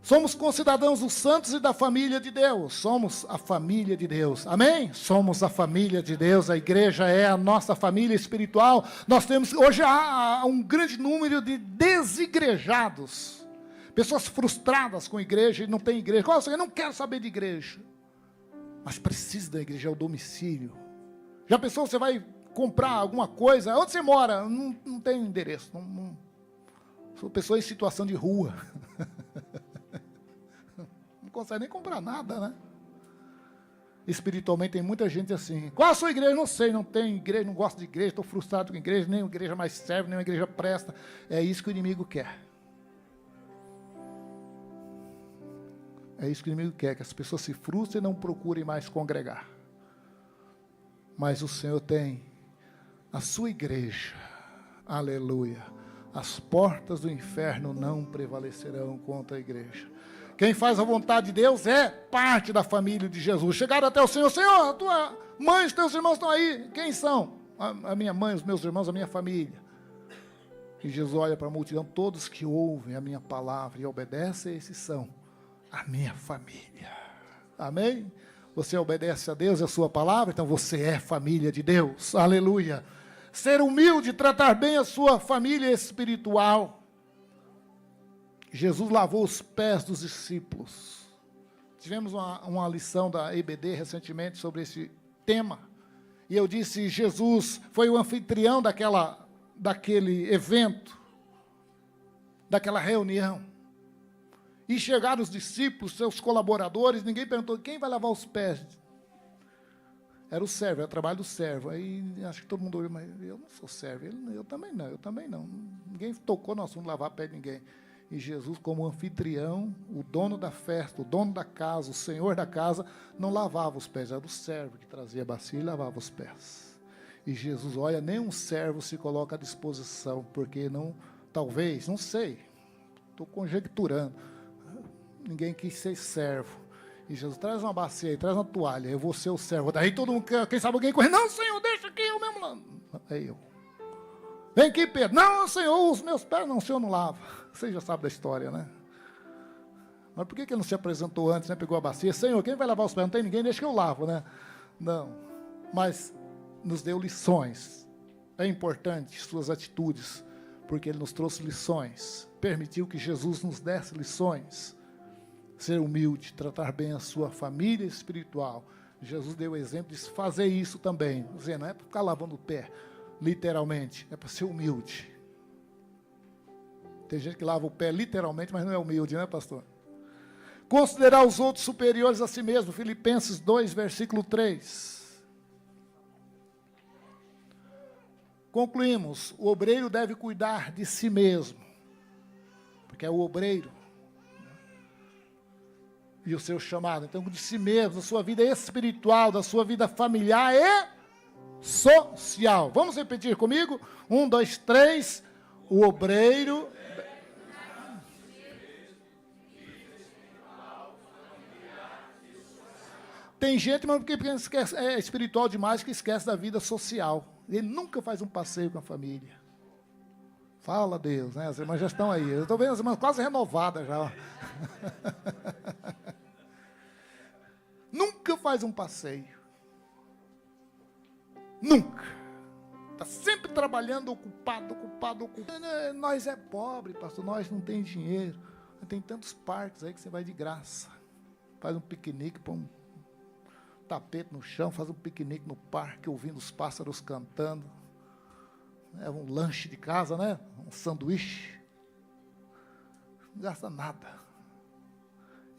Somos concidadãos dos santos e da família de Deus. Somos a família de Deus. Amém? Somos a família de Deus. A igreja é a nossa família espiritual. Nós temos, hoje há um grande número de desigrejados. Pessoas frustradas com a igreja e não tem igreja. Eu não quero saber de igreja. Mas precisa da igreja, é o domicílio. Já pensou, você vai comprar alguma coisa? Onde você mora? Não tem endereço. Sou pessoa em situação de rua. Não consegue nem comprar nada, né? Espiritualmente tem muita gente assim. Qual a sua igreja? Não sei, não tem igreja, não gosto de igreja, estou frustrado com igreja, nem igreja mais serve, nem igreja presta. É isso que o inimigo quer. É isso que o inimigo quer, que as pessoas se frustrem e não procurem mais congregar. Mas o Senhor tem a sua igreja. Aleluia. As portas do inferno não prevalecerão contra a igreja. Quem faz a vontade de Deus é parte da família de Jesus. Chegaram até o Senhor, Senhor, a tua mãe, os teus irmãos estão aí. Quem são? A minha mãe, os meus irmãos, a minha família. E Jesus olha para a multidão, todos que ouvem a minha palavra e obedecem, esses são a minha família. Amém? Você obedece a Deus e a sua palavra, então você é família de Deus. Aleluia. Ser humilde, tratar bem a sua família espiritual. Jesus lavou os pés dos discípulos. Tivemos uma lição da EBD recentemente sobre esse tema. E eu disse, Jesus foi o anfitrião daquele evento, daquela reunião. E chegaram os discípulos, seus colaboradores, ninguém perguntou, quem vai lavar os pés? Era o servo, era o trabalho do servo. Aí acho que todo mundo olhou, mas eu não sou servo. Eu também não. Ninguém tocou no assunto de lavar pé de ninguém. E Jesus, como anfitrião, o dono da festa, o dono da casa, o senhor da casa, não lavava os pés. Era o servo que trazia a bacia e lavava os pés. E Jesus, olha, nenhum servo se coloca à disposição, porque não, talvez, não sei, estou conjecturando, ninguém quis ser servo. E Jesus, traz uma bacia aí, traz uma toalha, eu vou ser o servo. Daí todo mundo, quem sabe alguém corre, não, Senhor, deixa aqui, eu mesmo lá. Aí eu. Vem aqui, Pedro. Não, Senhor, os meus pés, não, o Senhor não lava. Você já sabe da história, né? Mas por que ele não se apresentou antes, né? Pegou a bacia, Senhor, quem vai lavar os pés? Não tem ninguém, deixa que eu lavo, né? Não. Mas nos deu lições. É importante suas atitudes, porque ele nos trouxe lições. Permitiu que Jesus nos desse lições. Ser humilde, tratar bem a sua família espiritual. Jesus deu o exemplo de fazer isso também. Dizendo, não é para ficar lavando o pé, literalmente, é para ser humilde. Tem gente que lava o pé literalmente, mas não é humilde, né, pastor? Considerar os outros superiores a si mesmo. Filipenses 2, versículo 3. Concluímos. O obreiro deve cuidar de si mesmo. Porque é o obreiro. E o seu chamado. Então, de si mesmo, da sua vida espiritual, da sua vida familiar e social. Vamos repetir comigo? 1, 2, 3. O obreiro... Tem gente, mas porque esquece, é espiritual demais, que esquece da vida social. Ele nunca faz um passeio com a família. Fala, Deus, né? As irmãs já estão aí. Eu estou vendo as irmãs quase renovadas já. Nunca faz um passeio. Nunca. Está sempre trabalhando, ocupado. Nós é pobre, pastor, nós não tem dinheiro. Tem tantos parques aí que você vai de graça. Faz um piquenique, põe um tapete no chão, faz um piquenique no parque, ouvindo os pássaros cantando. É um lanche de casa, né? Um sanduíche. Não gasta nada.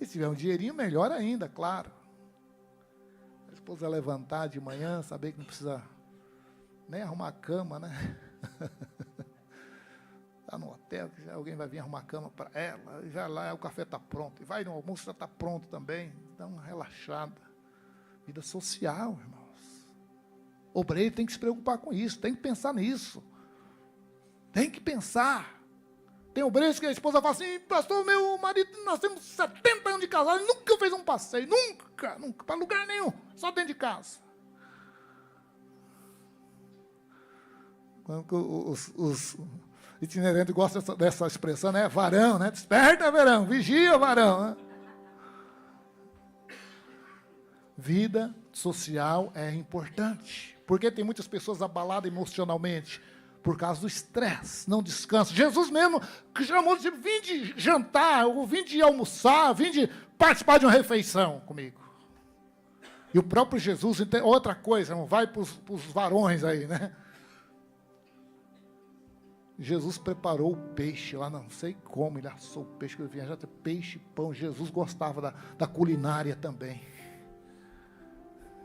E se tiver um dinheirinho, melhor ainda, claro. A esposa levantar de manhã, saber que não precisa nem arrumar a cama, né? Está no hotel, que alguém vai vir arrumar a cama para ela, e já lá o café está pronto, e vai no almoço, já está pronto também. Dá uma relaxada. Vida social, irmãos. O obreiro tem que se preocupar com isso, tem que pensar nisso. Tem que pensar. Tem obreiros que a esposa fala assim, pastor, meu marido, nós temos 70 anos de casado, ele nunca fez um passeio, nunca, para lugar nenhum, só dentro de casa. Os itinerantes gostam dessa expressão, né? Varão, né? Desperta, varão, vigia, varão, né? Vida social é importante, porque tem muitas pessoas abaladas emocionalmente, por causa do estresse, não descansa. Jesus mesmo que chamou de vim de jantar, ou vim de almoçar, vim de participar de uma refeição comigo. E o próprio Jesus, outra coisa, vai para os varões aí, né? Jesus preparou o peixe lá, não sei como ele assou o peixe, que eu vinha já ter peixe e pão. Jesus gostava da culinária também.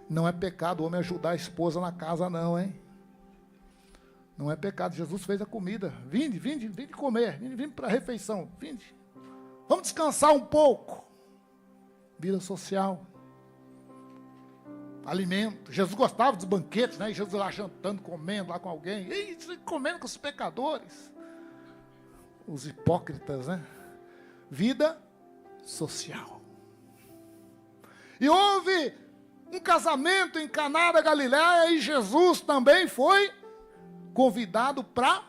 Não é pecado o homem ajudar a esposa na casa, não, hein? Não é pecado. Jesus fez a comida. Vinde comer. Vinde para a refeição. Vinde. Vamos descansar um pouco. Vida social. Alimento. Jesus gostava dos banquetes, né? E Jesus lá jantando, comendo lá com alguém. E comendo com os pecadores. Os hipócritas, né? Vida social. E houve um casamento em Caná da Galileia e Jesus também foi convidado para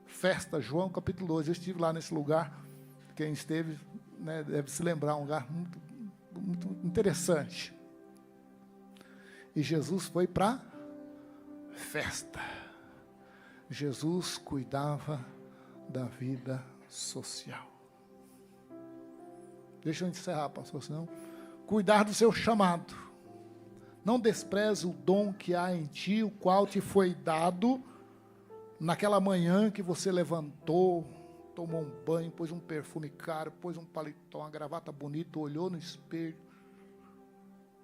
festa. João capítulo 2, eu estive lá nesse lugar. Quem esteve, né, deve se lembrar, um lugar muito, muito interessante. E Jesus foi para festa. Jesus cuidava da vida social. Deixa eu encerrar, pastor, senão. Cuidar do seu chamado. Não despreze o dom que há em ti, o qual te foi dado naquela manhã que você levantou, tomou um banho, pôs um perfume caro, pôs um paletó, uma gravata bonita, olhou no espelho.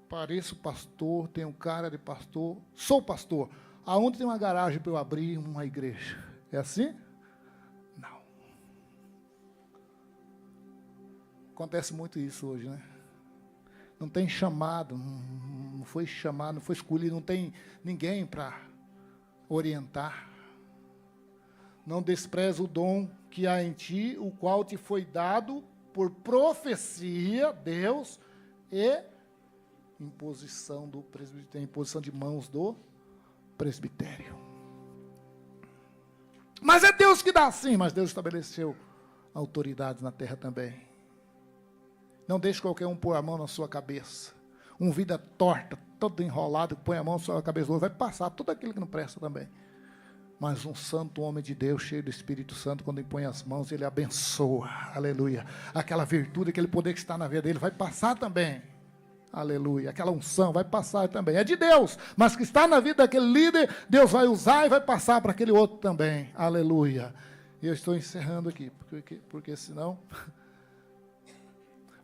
Pareço pastor, tenho cara de pastor, sou pastor. Aonde tem uma garagem para eu abrir uma igreja? É assim? Não. Acontece muito isso hoje, né? Não tem chamado, não foi chamado, não foi escolhido, não tem ninguém para orientar. Não despreza o dom que há em ti, o qual te foi dado por profecia, Deus, e imposição do presbitério, imposição de mãos do presbitério. Mas é Deus que dá sim, mas Deus estabeleceu autoridades na terra também. Não deixe qualquer um pôr a mão na sua cabeça. Um vida torta, todo enrolado, que põe a mão na sua cabeça, vai passar tudo aquilo que não presta também. Mas um santo homem de Deus, cheio do Espírito Santo, quando impõe as mãos, ele abençoa, aleluia. Aquela virtude, aquele poder que está na vida dele, vai passar também, aleluia. Aquela unção vai passar também, é de Deus, mas que está na vida daquele líder, Deus vai usar e vai passar para aquele outro também, aleluia. E eu estou encerrando aqui, porque senão...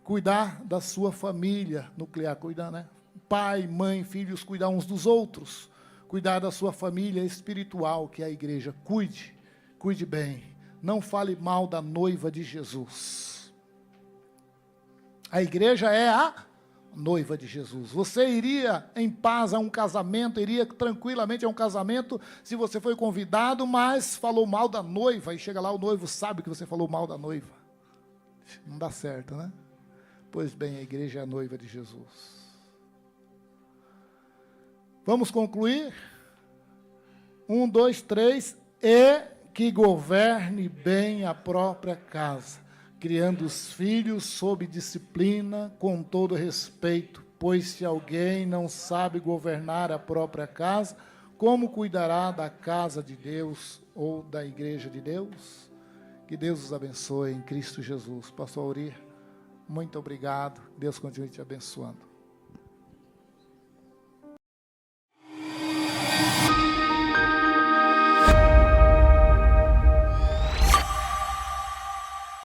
Cuidar da sua família nuclear, cuidar, né? Pai, mãe, filhos, cuidar uns dos outros. Cuidar da sua família espiritual, que é a igreja. Cuide bem. Não fale mal da noiva de Jesus. A igreja é a noiva de Jesus. Você iria em paz a um casamento, iria tranquilamente a um casamento, se você foi convidado, mas falou mal da noiva, e chega lá o noivo sabe que você falou mal da noiva. Não dá certo, né? Pois bem, a igreja é a noiva de Jesus. Vamos concluir? 1, 2, 3. E que governe bem a própria casa, criando os filhos sob disciplina, com todo respeito, pois se alguém não sabe governar a própria casa, como cuidará da casa de Deus ou da igreja de Deus? Que Deus os abençoe em Cristo Jesus. Pastor Aurir, muito obrigado. Deus continue te abençoando.